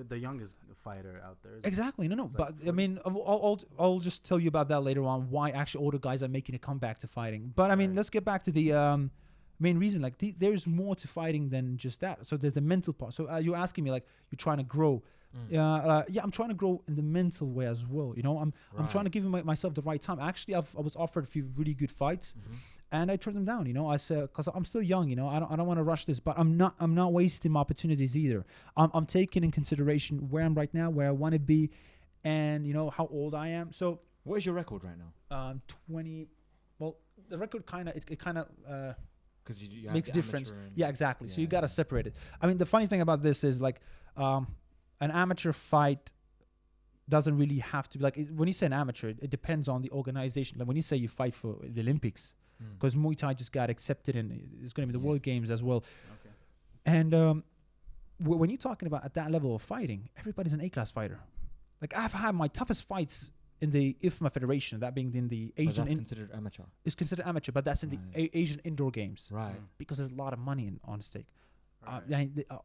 the youngest fighter out there. Exactly. No. But I mean, I'll just tell you about that later on. Why actually older guys are making a comeback to fighting. But I mean, let's get back to the main reason. Like there's more to fighting than just that. So there's the mental part. So you're asking me like you're trying to grow. Yeah, I'm trying to grow in the mental way as well. You know, I'm trying to give myself the right time. Actually, I was offered a few really good fights. And I turned them down, you know. I said, because I'm still young, you know. I don't want to rush this, but I'm not wasting my opportunities either. I'm taking in consideration where I'm right now, where I want to be, and you know how old I am. So, what is your record right now? 20. Well, the record kind of because you makes difference. Yeah, exactly. So you gotta separate it. I mean, the funny thing about this is like, an amateur fight doesn't really have to be like when you say an amateur, it depends on the organization. Like when you say you fight for the Olympics. Because Muay Thai just got accepted and it's going to be the World Games as well. Okay. And when you're talking about at that level of fighting, everybody's an A-class fighter. Like I've had my toughest fights in the IFMA Federation, that being in the Asian. But that's considered amateur. It's considered amateur, but that's in the Asian Indoor Games. Right. Because there's a lot of money on stake.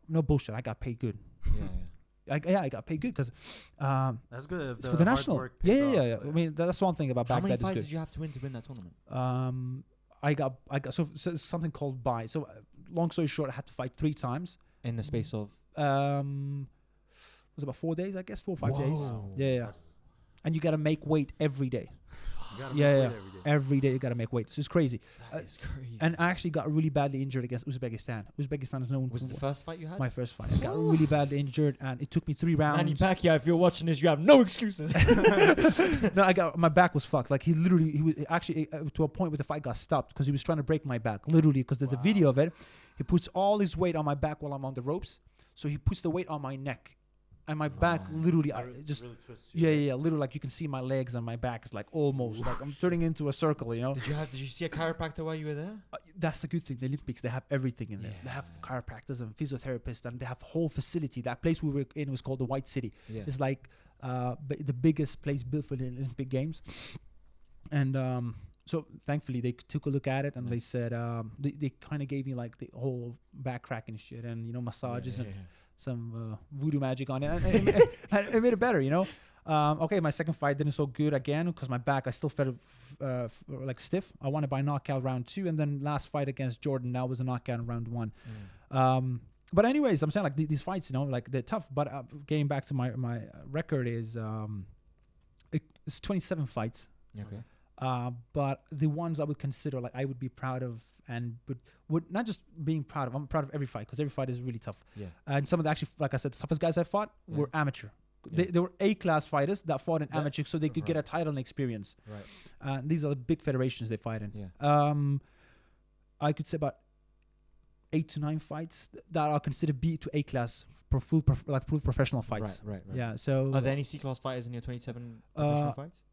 No bullshit. I got paid good. I got paid good because that's good. It's for the national. Yeah. I mean, that's one thing about how back many that fights is did you have to win it's tournament? I got so it's something called buy. So long story short, I had to fight 3 times in the space of it was about 4 days, I guess, 4 or 5 days. Yeah. And you got to make weight every day. Every day you got to make weight. So it's crazy. That is crazy. And I actually got really badly injured against Uzbekistan. Uzbekistan is known. Was it the first fight you had? My first fight. I got really badly injured, and it took me 3 rounds. Manny Pacquiao, if you're watching this, you have no excuses. No, my back was fucked. Like he was actually to a point where the fight got stopped because he was trying to break my back. Literally, because there's a video of it. He puts all his weight on my back while I'm on the ropes. So he puts the weight on my neck. And my back literally just really twists. Yeah. Literally, like you can see my legs and my back is like almost like I'm turning into a circle. You know. Did you see a chiropractor while you were there? That's the good thing. The Olympics, they have everything in there. They have chiropractors and physiotherapists, and they have whole facility. That place we were in was called the White City. Yeah. It's like the biggest place built for the Olympic Games. And so thankfully they took a look at it and they said they kind of gave me like the whole back crack and shit and massages and some voodoo magic on it, and it made it better, you know. Okay, my second fight didn't so good again because my back, I still felt like stiff. I won it by knockout round 2, and then last fight against Jordan, that was a knockout in round 1. But anyways, I'm saying like these fights, you know, like they're tough. But getting back to my record is it's 27 fights. Okay. But the ones I would consider like I would be proud of. And would not just being proud of. I'm proud of every fight because every fight is really tough. Yeah. And some of the actually, like I said, the toughest guys I fought were amateur. Yeah. They were A-class fighters that fought in amateur, so they could get a title and experience. Right. These are the big federations they fight in. Yeah. I could say about 8 to 9 fights that are considered B to A-class full professional fights. Right. Yeah. So are there any C-class fighters in your 27 professional fights?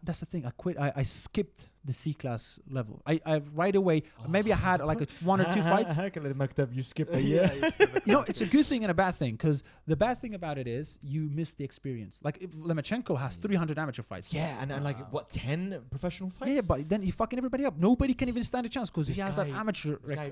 that's the thing. I quit. I skipped the C class level. I right away. Maybe I had like 1 or 2 fights. You skip a year. You know, it's a good thing and a bad thing, because the bad thing about it is you miss the experience. Like if Lemachenko has 300 amateur fights. Yeah, and like what, 10 professional fights? Yeah, but then you fucking everybody up. Nobody can even stand a chance because he has that guy- amateur. This guy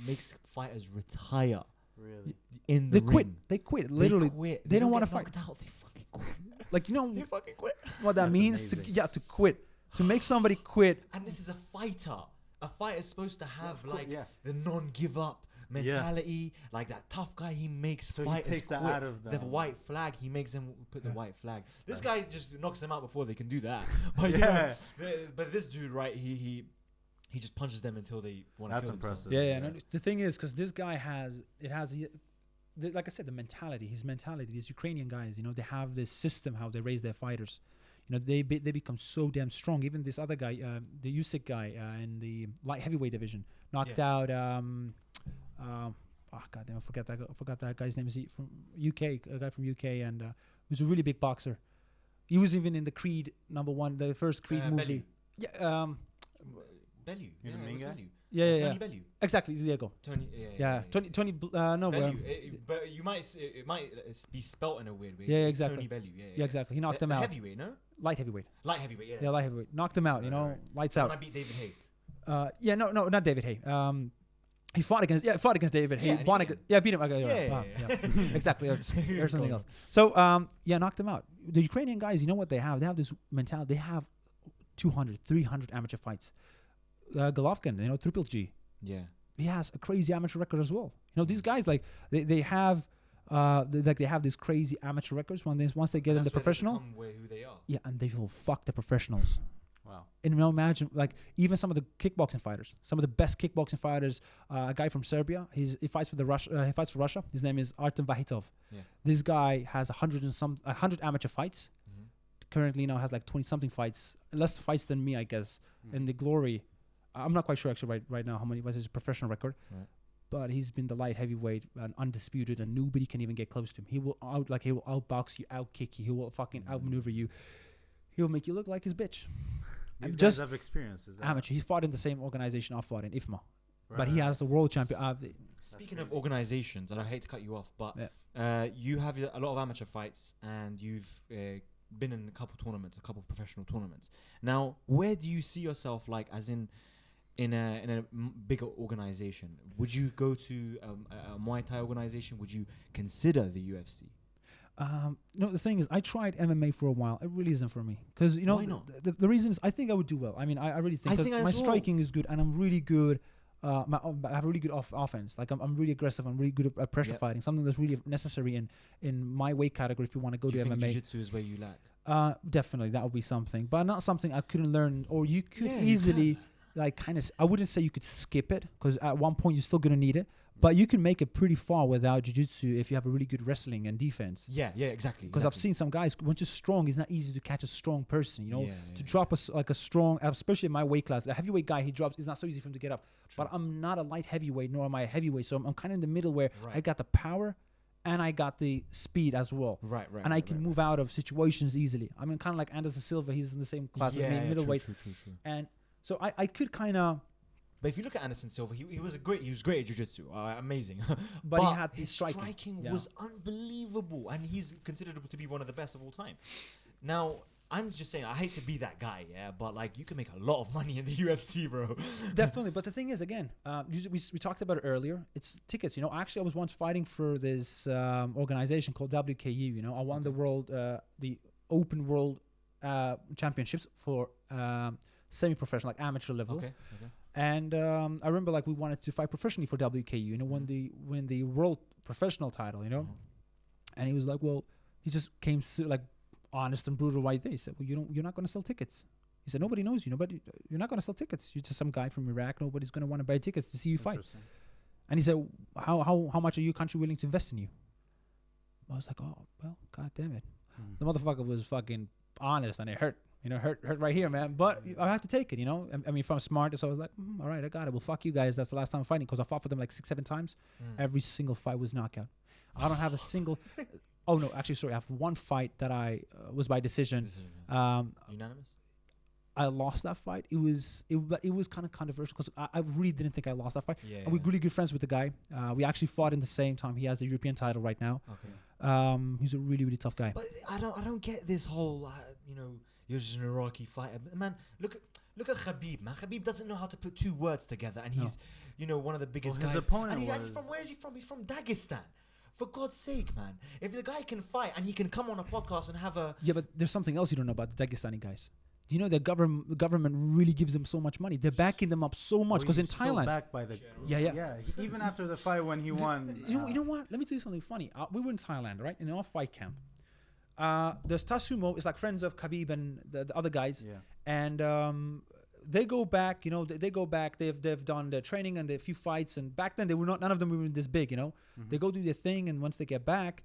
makes fighters retire Really? in the They quit. ring. They quit. Literally, quit. they don't get wanna fight. knocked out. They fucking quit. like you know They fucking quit. what that That's means amazing. to quit, to make somebody quit. And this is a fighter. A fighter's supposed to have like yeah. the non-give up mentality, like that tough guy. He makes So he fighters takes that quit. out of The them. white flag. He makes them put the white flag. This Right. guy just knocks them out before they can do that. But Yeah. but this dude, right? He just punches them until they want to That's kill impressive. themselves. Yeah. No, the thing is, because this guy like I said, the mentality. His mentality. These Ukrainian guys, you know, they have this system how they raise their fighters. You know, they become so damn strong. Even this other guy, the Usyk guy in the light heavyweight division, knocked out. God damn, I forgot that guy's name. Is he from UK? A guy from UK, and who's a really big boxer. He was even in the Creed #1, the first Creed movie. Bellew. Yeah. Bellew. You Yeah, the it main was guy? Bellew. Yeah. Tony Bellew. Exactly. There you go. Tony. Yeah. Tony. No. Bellew. But you might it might be spelt in a weird way. Yeah, It's exactly. Tony Bellew. Yeah, exactly. He knocked the him out. Heavyweight, no? Light heavyweight. Light heavyweight. Yeah. Yeah, light heavyweight. Knocked him out. You know, Right. lights When I out. beat David Haye. Yeah, no, not David Haye. He fought against David Haye. Yeah, and he won beat against, yeah, beat him. Okay, Yeah. Exactly. There's something Go else. So, knocked him out. The Ukrainian guys, you know what they have? They have this mentality. They have 200, 300 amateur fights. Golovkin, you know, Triple G. Yeah. He has a crazy amateur record as well. You know, these guys like they have they have these crazy amateur records once they get in the professional. Who they are. Yeah, and they will fuck the professionals. Wow. And you know, imagine like even some of the kickboxing fighters, some of the best kickboxing fighters. A guy from Serbia, he fights for He fights for Russia. His name is Artem Vahitov. Yeah. This guy has 100 amateur fights. Mhm. Currently now has like 20 something fights, less fights than me, I guess. In the glory, I'm not quite sure actually right now how many was his professional record. Right. But he's been the light heavyweight and undisputed, and nobody can even get close to him. He will outbox you, outkick you. He will fucking outmaneuver you. He'll make you look like his bitch. These Just guys have experience. Is that amateur. He fought in the same organization I fought in, IFMA. But Right. he has the world champion. Speaking of crazy. organizations, and I hate to cut you off, but you have a lot of amateur fights, and you've been in a couple professional tournaments. Now, where do you see yourself, like, as in a bigger organization? Would you go to a Muay Thai organization? Would you consider the UFC? No, the thing is, I tried MMA for a while. It really isn't for me. Because, you know, Why not? the reason is I think I would do well. I mean, I really think, I 'cause think as my well. striking is good, and I'm really good. I have really good offense. Like, I'm really aggressive. I'm really good at pressure Yep. fighting, something that's really necessary in my weight category if you want to go Do you to think MMA. jiu-jitsu is where you lack? Definitely, that would be something. But not something I couldn't learn, or you could Yeah, you easily, like, kind of, I wouldn't say you could skip it, because at one point you're still going to need it. But you can make it pretty far without jiu-jitsu if you have a really good wrestling and defense. Yeah, exactly. Because I've seen some guys, once you're strong, it's not easy to catch a strong person, you know? Yeah, To drop a strong, especially in my weight class, a heavyweight guy, he drops, it's not so easy for him to get up. True. But I'm not a light heavyweight, nor am I a heavyweight. So I'm kind of in the middle where Right. I got the power and I got the speed as well. Right. And I can move out of situations easily. I mean, kind of like Anderson Silva, he's in the same class as me, middleweight. True. And so I could kind of, But if you look at Anderson Silva, he was great at jiu-jitsu, amazing. But he had his his striking. Yeah. was unbelievable, and he's considered to be one of the best of all time. Now, I'm just saying, I hate to be that guy, yeah, but like you can make a lot of money in the UFC, bro. definitely. But the thing is, again, we talked about it earlier. It's tickets. You know, actually, I was once fighting for this organization called WKU. You know, I won the open world championships for semi-professional, like amateur level. Okay. And I remember, like, we wanted to fight professionally for WKU. You know, win the world professional title. You know, and he was like, well, he just came like honest and brutal right there. He said, well, you're not going to sell tickets. He said, nobody knows you. You're not going to sell tickets. You're just some guy from Iraq. Nobody's going to want to buy tickets to see you fight. And he said, how much are your country willing to invest in you? I was like, oh, well, God damn it. The motherfucker was fucking honest, and it hurt. You know, hurt right here, man. But I have to take it, you know. I mean, if I'm smart, so I was like, all right, I got it. Well, fuck you guys. That's the last time I'm fighting, because I fought for them like 6-7 times. Every single fight was knockout. I don't have a single... Oh, no, actually, sorry. I have one fight that I was by decision. Unanimous? I lost that fight. It was kind of controversial because I really didn't think I lost that fight. Yeah. And we're really good friends with the guy. We actually fought in the same time. He has the European title right now. Okay. He's a really, really tough guy. But I don't get this whole you're just an Iraqi fighter, man. Look at Khabib, man. Khabib doesn't know how to put two words together, and he's one of the biggest guys. His opponent and he's from, where is he from? He's from Dagestan. For God's sake, man. If the guy can fight and he can come on a podcast and have a... Yeah, but there's something else you don't know about the Dagestani guys. Do you know the government really gives them so much money? They're backing them up so much because in Thailand... backed by the... Yeah. Even after the fight when he won... You know what? Let me tell you something funny. We were in Thailand, right? In our fight camp. There's Tasumo. It's like friends of Khabib and the other guys. Yeah. And... they go back, they go back. They've done their training and a few fights, and back then none of them were this big, Mm-hmm. They go do their thing, and once they get back,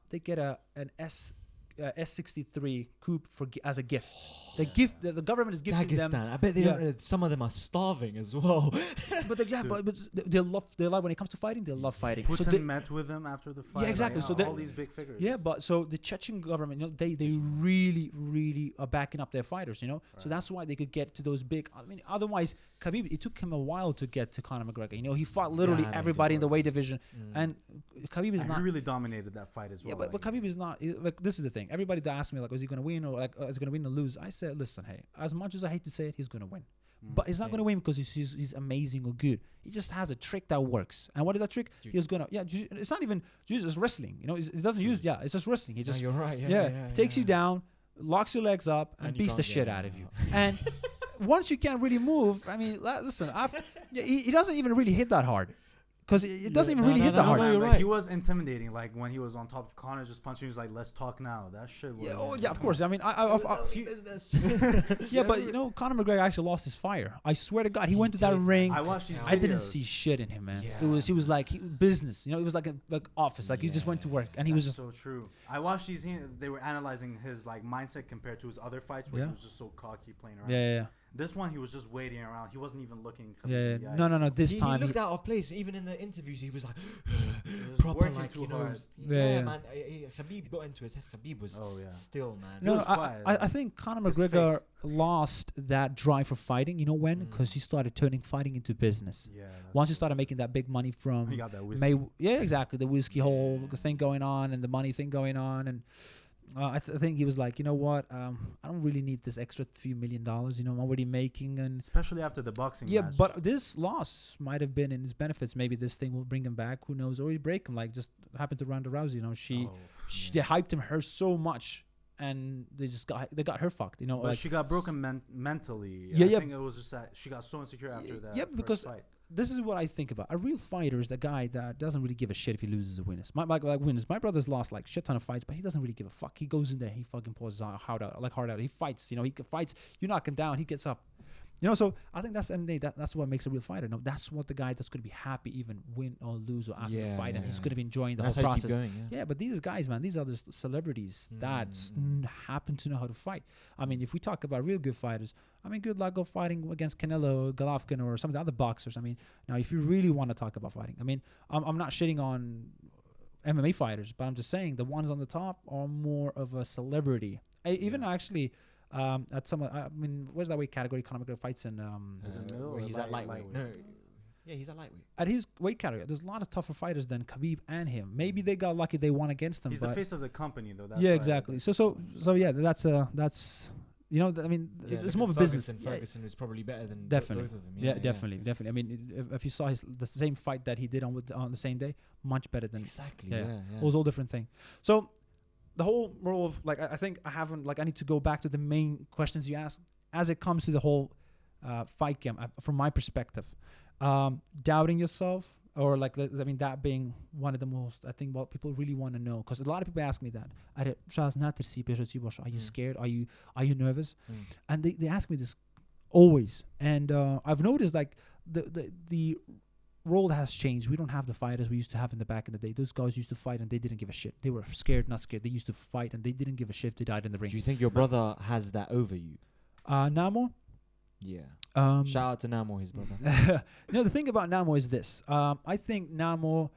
they get an S63 coupe as a gift. The government is gifting Dagestan. them. I bet they don't. Some of them are starving as well. But they love. When it comes to fighting, they love fighting. Putin so met with him after the fight. Yeah, exactly. Like, So all these big figures. Yeah, but so the Chechen government, they really, really are backing up their fighters. Right. So that's why they could get to those big. I mean, otherwise, Khabib, it took him a while to get to Conor McGregor. He fought literally everybody in the weight division, and Khabib is not. He really dominated that fight as well. Yeah, but Khabib is not. Like, this is the thing. Everybody asked me, like, is he going to win, or like, is he going to win or lose? I said, listen, hey, as much as I hate to say it, he's going to win. But he's not going to win because he's amazing or good. He just has a trick that works. And what is that trick? He's going to, it's not even just wrestling. It doesn't use, it's just wrestling. He just, you're right. Takes you down, locks your legs up, and beats the shit out of you. And once you can't really move, I mean, listen, he doesn't even really hit that hard. Because it doesn't even really hit that hard. No, you're right. He was intimidating. Like when he was on top of Conor, just punching. He was like, "Let's talk now." That shit was. Yeah, of course. I mean, business. Yeah, but Conor McGregor actually lost his fire. I swear to God, he went to that ring. I watched these videos. I didn't see shit in him, man. Yeah. He was like business. It was like office. Like he just went to work, and he was just so true. I watched these. They were analyzing his like mindset compared to his other fights, where he was just so cocky, playing around. Yeah. This one, he was just waiting around. He wasn't even looking. No. This time he looked out of place. Even in the interviews, he was like proper, like hard. Man. Khabib got into his head. Khabib was still, man. No, I think Conor McGregor lost that drive for fighting. You know when? Because he started turning fighting into business. Yeah. Once he started making that big money from, he got that whiskey. Exactly, the whiskey whole thing going on and the money thing going on and. I think he was like, you know what? I don't really need this extra few $1 million. I'm already making, and especially after the boxing match. But this loss might have been in his benefits. Maybe this thing will bring him back. Who knows? Or he break him, like just happened to Ronda Rousey. They hyped her so much, and they got her fucked. But she got broken mentally. I think it was just that she got so insecure after that. Yeah, because fight. This is what I think about. A real fighter is the guy that doesn't really give a shit if he loses or wins. My brother's lost like shit ton of fights, but he doesn't really give a fuck. He goes in there, he fucking pours hard out. He fights. He fights. You knock him down, he gets up. So I think that's the end of the day. That's what makes a real fighter. No, that's what the guy that's going to be happy even win or lose or after the fight, and he's going to be enjoying the whole process. Keep going, but these guys, man, these are the celebrities that happen to know how to fight. I mean, if we talk about real good fighters, I mean, good luck go fighting against Canelo, Golovkin, or some of the other boxers. I mean, now if you really want to talk about fighting, I mean, I'm not shitting on MMA fighters, but I'm just saying the ones on the top are more of a celebrity. Even actually. At some, where's that weight category Conor McGregor fights in? He's at lightweight. No, he's at lightweight. At his weight category, there's a lot of tougher fighters than Khabib and him. Maybe they got lucky; they won against him. He's the face of the company, though. That's exactly. So that's it's more of a business. Ferguson is probably better than definitely. both of them. Definitely. I mean, if you saw the same fight that he did on the same day, much better than exactly. It was all different thing. So. The whole role of I think I need to go back to the main questions you asked as it comes to the whole fight game from my perspective. Doubting yourself or that being one of the most, I think what people really want to know, because a lot of people ask me that. Are you scared? Are you nervous? And they ask me this always. And I've noticed the role has changed. We don't have the fighters we used to have in the back in the day. Those guys used to fight and they didn't give a shit. They were scared, not scared. They used to fight and they didn't give a shit if they died in the ring. Do you think your brother has that over you? Namo? Yeah. Shout out to Namo, his brother. The thing about Namo is this. I think Namo,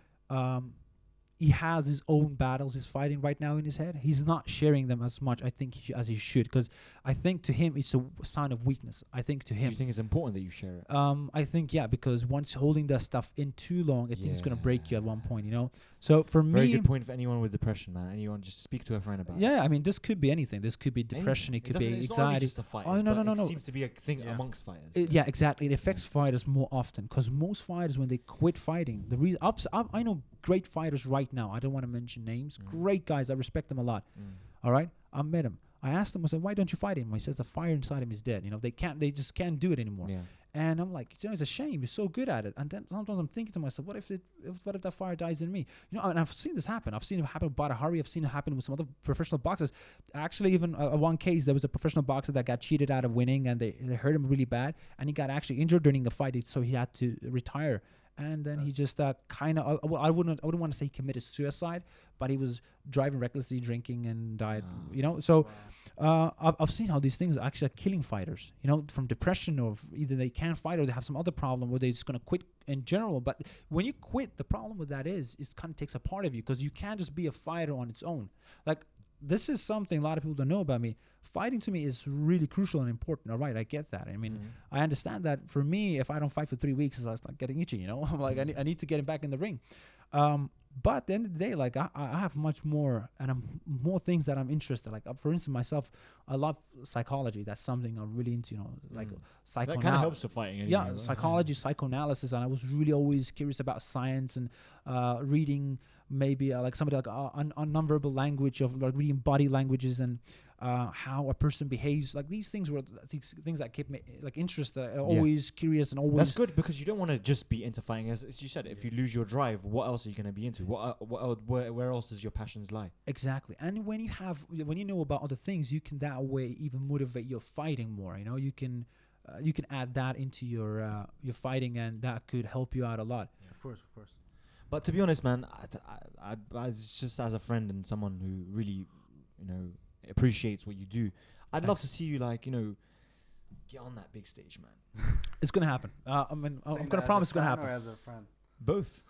he has his own battles he's fighting right now in his head. He's not sharing them as much, I think, as he should, because I think to him it's a sign of weakness. I think to him. Do you think it's important that you share it? I think because once holding that stuff in too long, I think it's gonna break you at one point. So for me, very good point for anyone with depression, man. Anyone, just speak to a friend about it. Yeah, I mean, this could be anything. This could be depression. It could be it's anxiety. not only just the fighters, No. It seems to be a thing amongst fighters. Yeah, exactly. It affects fighters more often because most fighters, when they quit fighting, the reason I know great fighters right now. I don't want to mention names. Great guys. I respect them a lot. All right, I met him. I asked him. I said, "Why don't you fight him?" He says, "The fire inside him is dead. They just can't do it anymore." Yeah. And I'm like, it's a shame. You're so good at it. And then sometimes I'm thinking to myself, what if that fire dies in me? And I've seen this happen. I've seen it happen with Badahari. I've seen it happen with some other professional boxers. Actually, even one case, there was a professional boxer that got cheated out of winning, and they hurt him really bad, and he got actually injured during the fight, so he had to retire. And then he just kind of, I wouldn't want to say he committed suicide, but he was driving recklessly, drinking, and died. So. I've seen how these things actually are killing fighters, from depression, or either they can't fight or they have some other problem where they're just going to quit in general. But when you quit, the problem with that is it kind of takes a part of you, because you can't just be a fighter on its own. Like, this is something a lot of people don't know about me. Fighting to me is really crucial and important. All right, I get that. I mean, I understand that for me, if I don't fight for 3 weeks, I start getting itchy, I'm like, I need to get him back in the ring. But at the end of the day, like, I have much more, and more things that I'm interested. Like, for instance, myself, I love psychology. That's something I'm really into. Like psychoanalysis. That kind of helps with fighting. Anyway, yeah, psychology, psychoanalysis, and I was really always curious about science and reading maybe like somebody like non-verbal language, of like reading body languages and how a person behaves. Like, these things were things that kept me like interested, always curious, and always. That's good, because you don't want to just be into fighting. As you said, if you lose your drive, what else are you going to be into? Where else does your passions lie? Exactly. And when you know about other things, you can that way even motivate your fighting more. You can add that into your fighting, and that could help you out a lot. Yeah, of course. But to be honest, man, I just as a friend and someone who really, appreciates what you do, I'd love to see you, like, get on that big stage, man. It's gonna happen. I'm gonna promise it's gonna happen. Or as a friend? Both.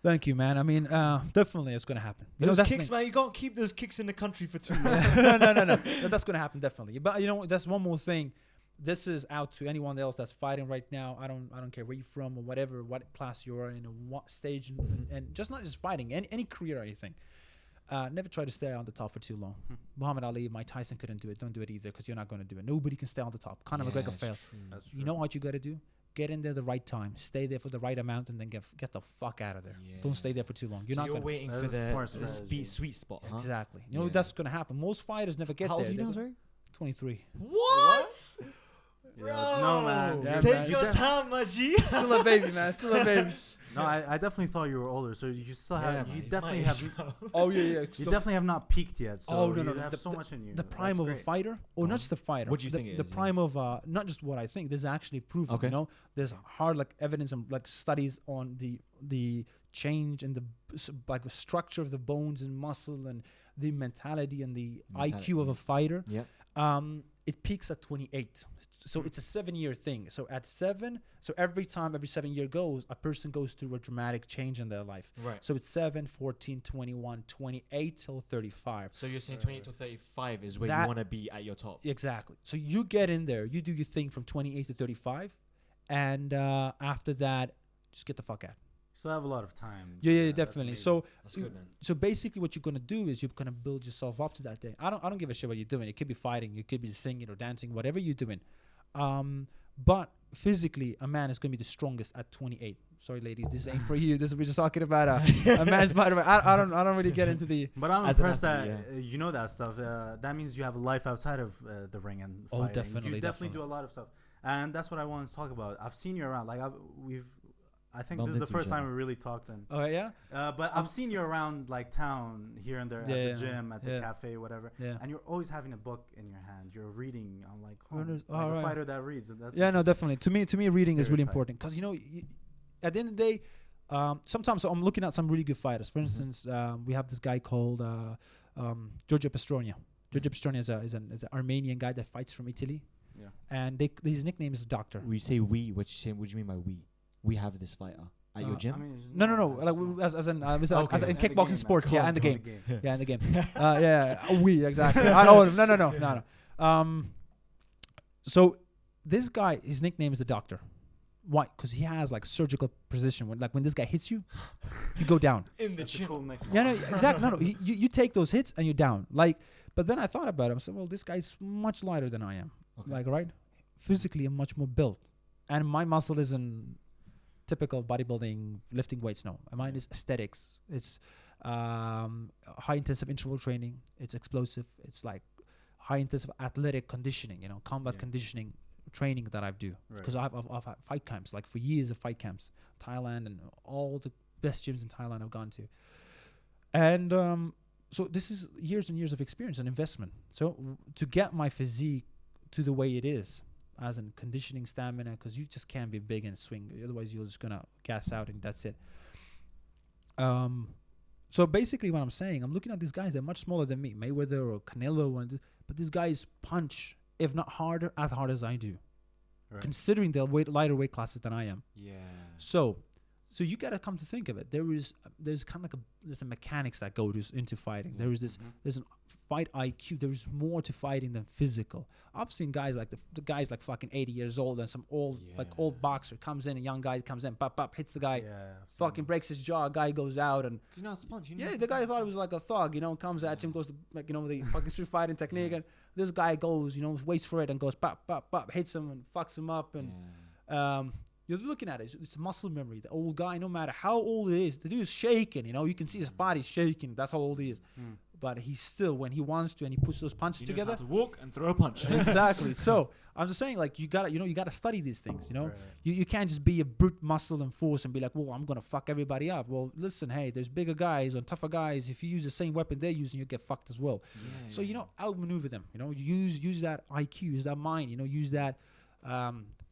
Thank you, man. I mean, definitely it's gonna happen. Those kicks, man, you can't keep those kicks in the country for too long. No, that's gonna happen, definitely. But that's one more thing. This is out to anyone else that's fighting right now. I don't care where you're from or whatever, what class you are in, or what stage, and just not just fighting, any career or anything. Never try to stay on the top for too long. Muhammad Ali, Mike Tyson couldn't do it. Don't do it either, because you're not going to do it. Nobody can stay on the top. Conor McGregor failed. You know what you got to do? Get in there the right time. Stay there for the right amount, and then get the fuck out of there. Yeah. Don't stay there for too long. You're waiting for the sweet spot. Huh? Exactly. That's going to happen. Most fighters never get there. How old are you now, sorry? 23. What? Bro, no, man. Yeah, Take your time, my G. Still a baby, man. Still a baby. No, I definitely thought you were older. So you still have. Man, you definitely have. Oh yeah. You definitely have not peaked yet. So no. You have so much in you. The prime of a fighter, or not just a fighter. What do you think it is? The prime of not just what I think. There's actually proven. Okay. There's hard evidence and studies on the change and the structure of the bones and muscle and the mentality and the IQ of a fighter. Yeah. It peaks at 28. So it's a 7-year thing. So at 7, every 7 year goes, a person goes through a dramatic change in their life. Right. So it's 7, 14, 21, 28 till 35. So you're saying 28 to 35 is where you want to be at your top. Exactly. So you get in there, you do your thing from 28 to 35, and after that, just get the fuck out. So I have a lot of time. Yeah, definitely. So that's good, man. So basically, what you're gonna do is you're gonna build yourself up to that day. I don't give a shit what you're doing. It could be fighting, it could be singing or dancing, whatever you're doing. But physically, a man is gonna be the strongest at 28. Sorry, ladies, this ain't for you. We're just talking about a man's body. I don't really get into the. But I'm impressed that you know that stuff. That means you have a life outside of the ring and fighting. Oh, definitely. You definitely do a lot of stuff, and that's what I wanted to talk about. I've seen you around. I think this is the first time we really talked. Oh yeah. But I've seen you around town here and there, at the gym, at the cafe, whatever. Yeah. And you're always having a book in your hand. You're reading. I'm like, a fighter that reads. That's no, definitely. To me, reading is really important, because at the end of the day, sometimes I'm looking at some really good fighters. For instance, we have this guy called Giorgio Pestronia. Giorgio Pestronia is an Armenian guy that fights from Italy. Yeah. And his nickname is Doctor. We say we. What do you mean by we? We have this fighter. At your gym? I mean, No. that's Like not- as in Okay. as in And the kickboxing game, sports. man. Yeah, Go and the on, game. Yeah. Yeah, in the game. We exactly. I know him. No. So this guy, his nickname is the Doctor. Why? Because he has like surgical precision. When this guy hits you, you go down. In the That's a gym. cool nickname. Yeah, no, exactly. No. You take those hits and you're down. Like, but then I thought about it. I said, well, this guy's much lighter than I am. Okay. Like, right? Physically, I'm much more built, and my muscle isn't typical bodybuilding, lifting weights. No, mine is aesthetics. It's high intensive interval training. It's explosive. It's like high intensive athletic conditioning. Combat conditioning training that I do, because I've had fight camps, like for years of fight camps, Thailand, and all the best gyms in Thailand I've gone to, and so this is years and years of experience and investment. So to get my physique to the way it is, as in conditioning, stamina, because you just can't be big and swing, otherwise you're just gonna gas out and that's it. So basically what I'm saying, I'm looking at these guys, they're much smaller than me, Mayweather or Canelo, but these guys punch, if not harder, as hard as I do, considering they're lighter weight classes than I am. Yeah. So you gotta come to think of it. There's kind of there's a mechanics that goes into fighting. Yeah. There's an fight IQ. There's more to fighting than physical. I've seen guys like the guys like fucking 80 years old, and some old boxer comes in, a young guy comes in, pop, hits the guy, fucking breaks his jaw. Guy goes out, and You know how to punch. the guy thought it was like a thug, comes at him, goes to the fucking street fighting technique, and this guy goes, waits for it and goes pop, hits him and fucks him up, and you're looking at it. It's muscle memory. The old guy, no matter how old it is, the dude is shaking. You can see his body shaking. That's how old he is. But he's still, when he wants to, and he puts those punches He together. knows how to walk and throw a punch. Exactly. So I'm just saying, like, you gotta study these things. You can't just be a brute muscle and force and be like, well, I'm gonna fuck everybody up. Well, listen, hey, there's bigger guys and tougher guys. If you use the same weapon they're using, you get fucked as well. So outmaneuver them. Use that IQ, use that mind. Use that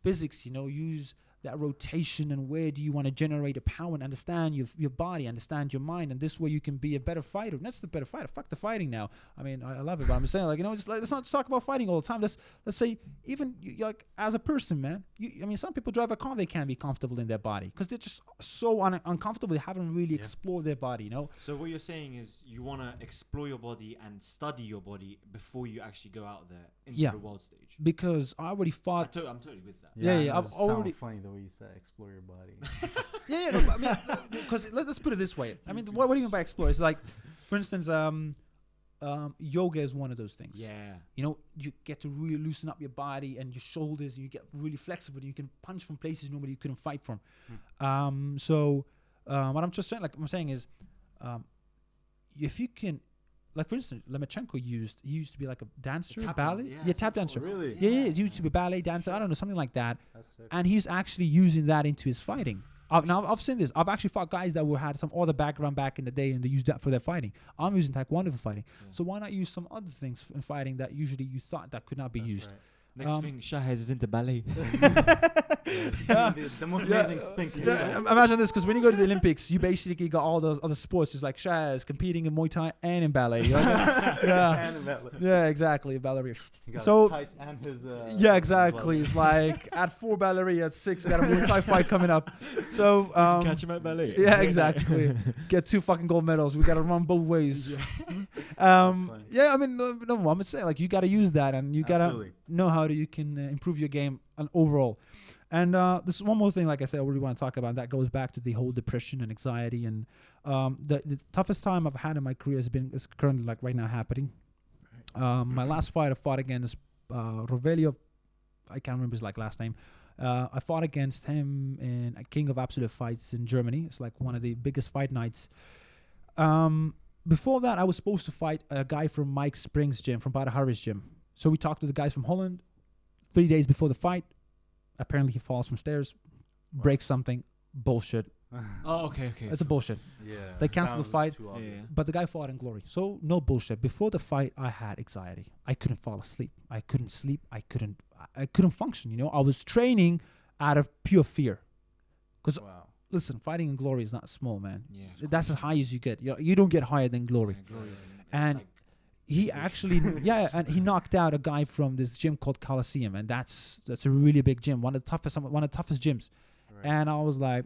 physics. Use that rotation, and where do you want to generate a power, and understand your body, understand your mind, and this way you can be a better fighter. And that's the better fighter. Fuck the fighting now. I mean, I love it, but I'm saying, like, let's not talk about fighting all the time. Let's say, even like as a person, man. Some people drive a car, they can't be comfortable in their body because they're just so uncomfortable. They haven't really explored their body. So what you're saying is you want to explore your body and study your body before you actually go out there into the world stage. Because I already fought. I'm totally with that. Yeah. I've already. Funny the way you said explore your body. Because let's put it this way. I mean, what do you mean by explore? It's like, for instance, yoga is one of those things. Yeah. You get to really loosen up your body and your shoulders, and you get really flexible, and you can punch from places normally you couldn't fight from. So what I'm just saying, like I'm saying is, if you can, like for instance, Lemachenko used to be like a dancer, ballet, tap dancer. Really? Yeah, he used to be a ballet dancer. I don't know, something like that. That's sick. And he's actually using that into his fighting. Now I've seen this. I've actually fought guys that had some other background back in the day, and they used that for their fighting. I'm using Taekwondo for fighting. So why not use some other things in fighting that usually you thought that could not be used? Right. Next thing, Shahez is into ballet. The most amazing spin kick. Imagine this, because when you go to the Olympics, you basically got all those other sports. It's like Shahez competing in Muay Thai and in ballet. And in ballet. Yeah, exactly. Ballerina. He got So his tights and his, yeah, exactly. It's like at 4 ballerina, at 6 got a Muay Thai fight coming up. So catch him at ballet. Yeah, exactly. Get 2 fucking gold medals. We got to run both ways. Yeah, I mean, no, I'm saying, like, you got to use that, and you got to know how you can improve your game and overall. And this is one more thing, like I said, I really want to talk about. That goes back to the whole depression and anxiety. And the toughest time I've had in my career is currently, like, right now happening. My last fight, I fought against Rovelio. I can't remember his last name. I fought against him in a King of Absolute Fights in Germany. It's like one of the biggest fight nights. Before that, I was supposed to fight a guy from Mike Spring's gym, from Badr Hari's gym. So we talked to the guys from Holland. 3 days before the fight, apparently he falls from stairs, breaks something. Bullshit. Oh, okay. It's a bullshit. Yeah. They canceled the fight, Yeah. but the guy fought in glory. So no bullshit. Before the fight, I had anxiety. I couldn't fall asleep. I couldn't sleep. I couldn't function. I was training out of pure fear. Because listen, fighting in glory is not small, man. Yeah, that's as high as you get. You don't get higher than glory. And he actually, and he knocked out a guy from this gym called Coliseum, and that's a really big gym, one of the toughest gyms. Right. And I was like,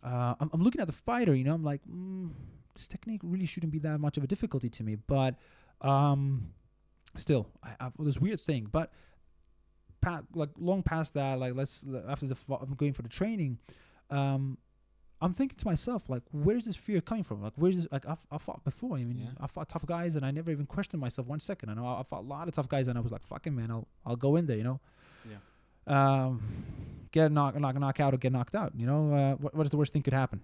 I'm looking at the fighter, you know, I'm like, this technique really shouldn't be that much of a difficulty to me. But still, I this weird thing. But like long past that, like after I'm going for the training, I'm thinking to myself, like, where's this fear coming from? Like, where's this? Like, I fought before. I mean, I fought tough guys, and I never even questioned myself 1 second. I know I fought a lot of tough guys, and I was like, fucking man, I'll go in there, you know. Yeah. Get knock out or get knocked out. You know, what is the worst thing could happen?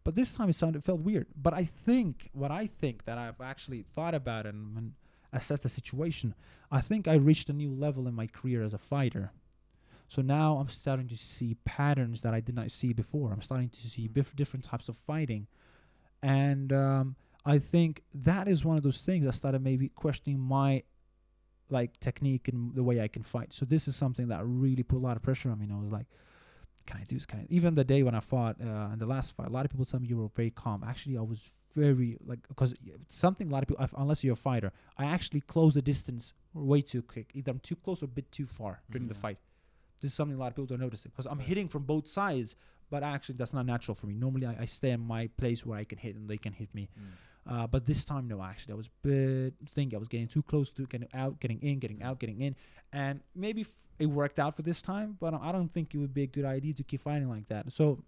But this time it felt weird. But I think that I've actually thought about it and assessed the situation. I think I reached a new level in my career as a fighter. So now I'm starting to see patterns that I did not see before. I'm starting to see different types of fighting. And I think that is one of those things I started maybe questioning my like technique and the way I can fight. So this is something that really put a lot of pressure on me. And I was like, can I do this? Even the day when I fought in the last fight, a lot of people tell me you were very calm. Actually, I was very like, because something a lot of people, unless you're a fighter, I actually close the distance way too quick. Either I'm too close or a bit too far during the fight. This is something a lot of people don't notice it because I'm hitting from both sides, but actually that's not natural for me. Normally I stay in my place where I can hit and they can hit me. But this time, no, actually I was I was getting too close to getting out, getting in, getting out, getting in. And maybe it worked out for this time, but I don't think it would be a good idea to keep fighting like that. So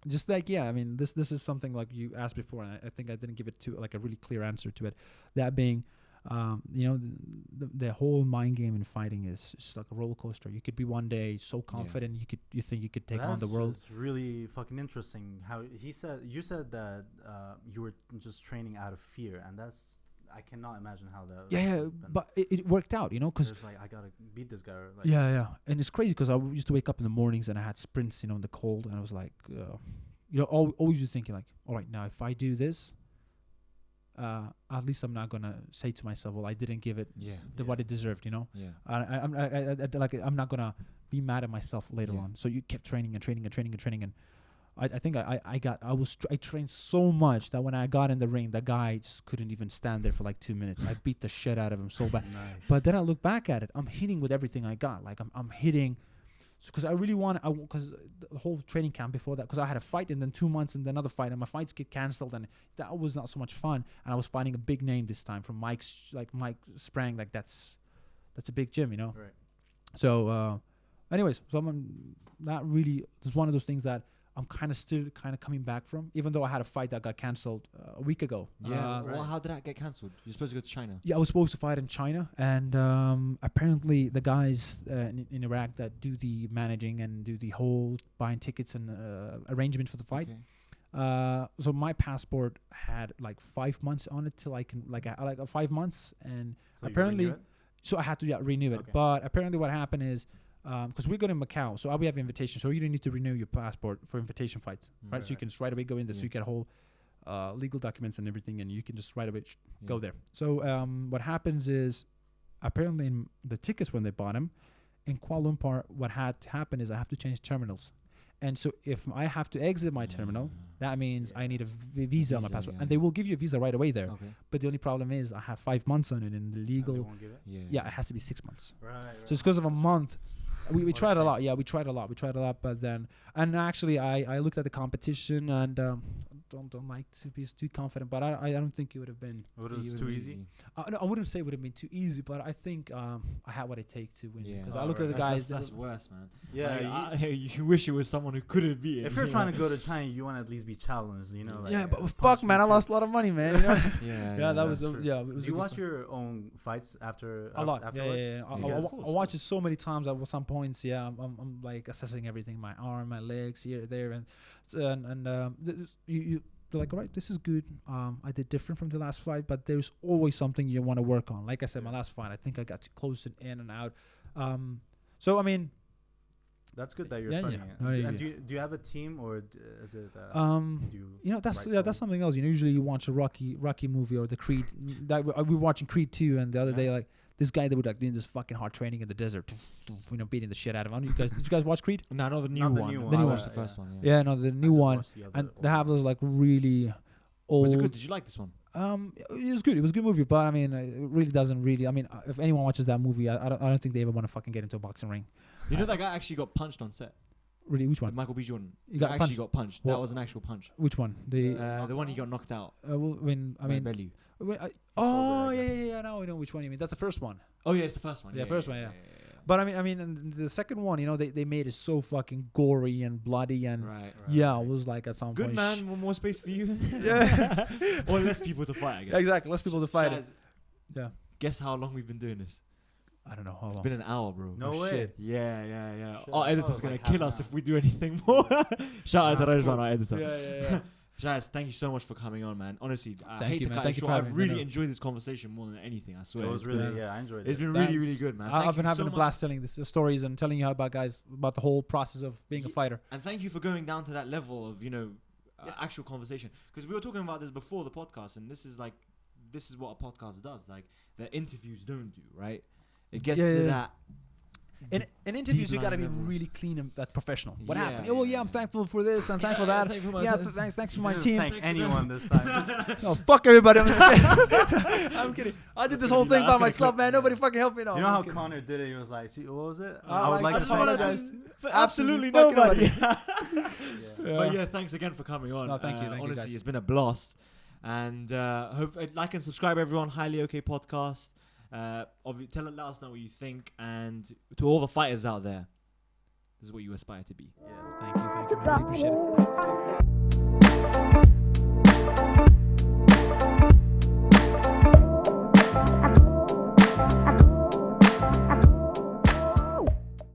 just like, I mean, this is something like you asked before, and I think I didn't give it to like a really clear answer to it. That being, you know, the whole mind game in fighting is just like a roller coaster. You could be one day so confident, you think you could take on the world. That's really fucking interesting. How you said that you were just training out of fear, and I cannot imagine how that. Yeah, but it worked out, you know, because like I gotta beat this guy. Like, and it's crazy because I used to wake up in the mornings and I had sprints, you know, in the cold, and I was like, you know, always thinking like, all right, now if I do this. At least I'm not gonna say to myself, "Well, I didn't give it what it deserved," you know. I'm not gonna be mad at myself later on. So you kept training, and I think I trained so much that when I got in the ring, the guy just couldn't even stand there for like 2 minutes. I beat the shit out of him so bad. Nice. But then I look back at it, I'm hitting with everything I got. Like I'm hitting. Because I really because the whole training camp before that, because I had a fight and then 2 months and then another fight, and my fights get cancelled, and that was not so much fun. And I was fighting a big name this time from Mike Sprang, like that's a big gym, you know. Right. So, anyways, so I'm not really. It's one of those things that I'm still coming back from, even though I had a fight that got cancelled a week ago. Well, how did that get cancelled? You're supposed to go to China. Yeah, I was supposed to fight in China, and apparently the guys in Iraq that do the managing and do the whole buying tickets and arrangement for the fight. Okay. So my passport had like 5 months on it till I can like 5 months, and so apparently, so I had to renew it. Okay. But apparently, what happened is. Because we're going to Macau, so we have invitation, so you don't need to renew your passport for invitation fights, right? So you can just right away go in there, so you get whole legal documents and everything, and you can just right away go there. So what happens is, apparently in the tickets when they bought them, in Kuala Lumpur, what had to happen is I have to change terminals. And so if I have to exit my terminal, that means I need a visa on my passport. And they will give you a visa right away there. Okay. But the only problem is I have 5 months on it, and the legal... And they won't give it? Yeah, it has to be 6 months. Right. So it's because of a month... We tried a lot. Yeah, we tried a lot. But then, and actually, I looked at the competition and don't like to be too confident. But I don't think it would have been. It was too easy. No, I wouldn't say it would have been too easy, but I think I had what it takes to win. Because I looked at the guys. That's worse, man. Yeah, you wish it was someone who couldn't beat it. If you're trying to go to China, you want to at least be challenged, you know. Like, yeah, but fuck, man, I lost a lot of money, man. You know? yeah, that was Do you watch your own fights after? A lot. Afterwards? Yeah. I watch it so many times at some points. Yeah, I'm like assessing everything, my arm, my legs, here, there, and you're like, all right, this is good. I did different from the last fight, but there's always something you want to work on. Like I said, my last fight, I think I got too close and in and out. So I mean, that's good that you're studying it. And do you have a team, or is it? That's something else. You know, usually you watch a Rocky movie or the Creed. We were watching Creed 2, and the other day, like. This guy that would like doing this fucking hard training in the desert, you know, beating the shit out of him. Did you guys watch Creed? No, the new one. I watched the first one. Yeah, no, the new one, and they have those like really old. Was it good? Did you like this one? It was good. It was a good movie, but I mean, it really doesn't really. I mean, if anyone watches that movie, I don't think they ever want to fucking get into a boxing ring. You know that guy actually got punched on set. Really, which one? Michael B. Jordan. He got actually punched. got punched. What? That was an actual punch. Which one? The one he got knocked out. well, I by mean, belly. oh yeah. Now I know which one you mean. That's the first one. Oh yeah, it's the first one. Yeah, first one. Yeah. But I mean, and the second one, you know, they made it so fucking gory and bloody and Right. yeah, it was like at some Good point. man, more space for you. Yeah. Or less people to fight, I guess. Exactly. Less people to fight it. Shaz, Yeah. Guess how long we've been doing this? I don't know how It's long. been an hour, bro. No Oh, way. shit. Yeah. Shit, Our I thought it editor's was gonna like half kill an us hour. if we do anything more. Shout out to That's Rajwan, cool. our editor. Yeah. Shaz, thank you so much for coming on, man. Honestly, I Thank hate you, to man. cut Thank you you short. for I've having me. really No. enjoyed this conversation more than anything, I swear. It was It's really, been- yeah, I enjoyed it. It's been Thank- really good, man. I've Thank been you having so a much. blast telling the stories and telling you about the whole process of being a fighter. And thank you for going down to that level of, actual conversation. Because we were talking about this before the podcast, and this is what a podcast does. Like, the interviews don't do, right? It gets to that. In interviews, deep you got to be line level. really clean and that professional. What Yeah, happened? Oh, yeah, I'm thankful for this. I'm thankful for that. thank you for my Yeah, time. thanks for You my didn't team. thank anyone this time. No, fuck everybody. I'm just kidding. I'm kidding. I did this whole thing by myself, man. Nobody fucking helped me. No, You know I'm how kidding. Connor did it? He was like, what was it? I would like I to just wanted apologize for absolutely fucking nobody. Yeah. But yeah, thanks again for coming on. No, thank you, honestly, guys. it's been a blast. And hope like and subscribe, everyone. Highly Okay Podcast. Let us know what you think. And to all the fighters out there, this is what you aspire to be. Thank you, man. I really appreciate it.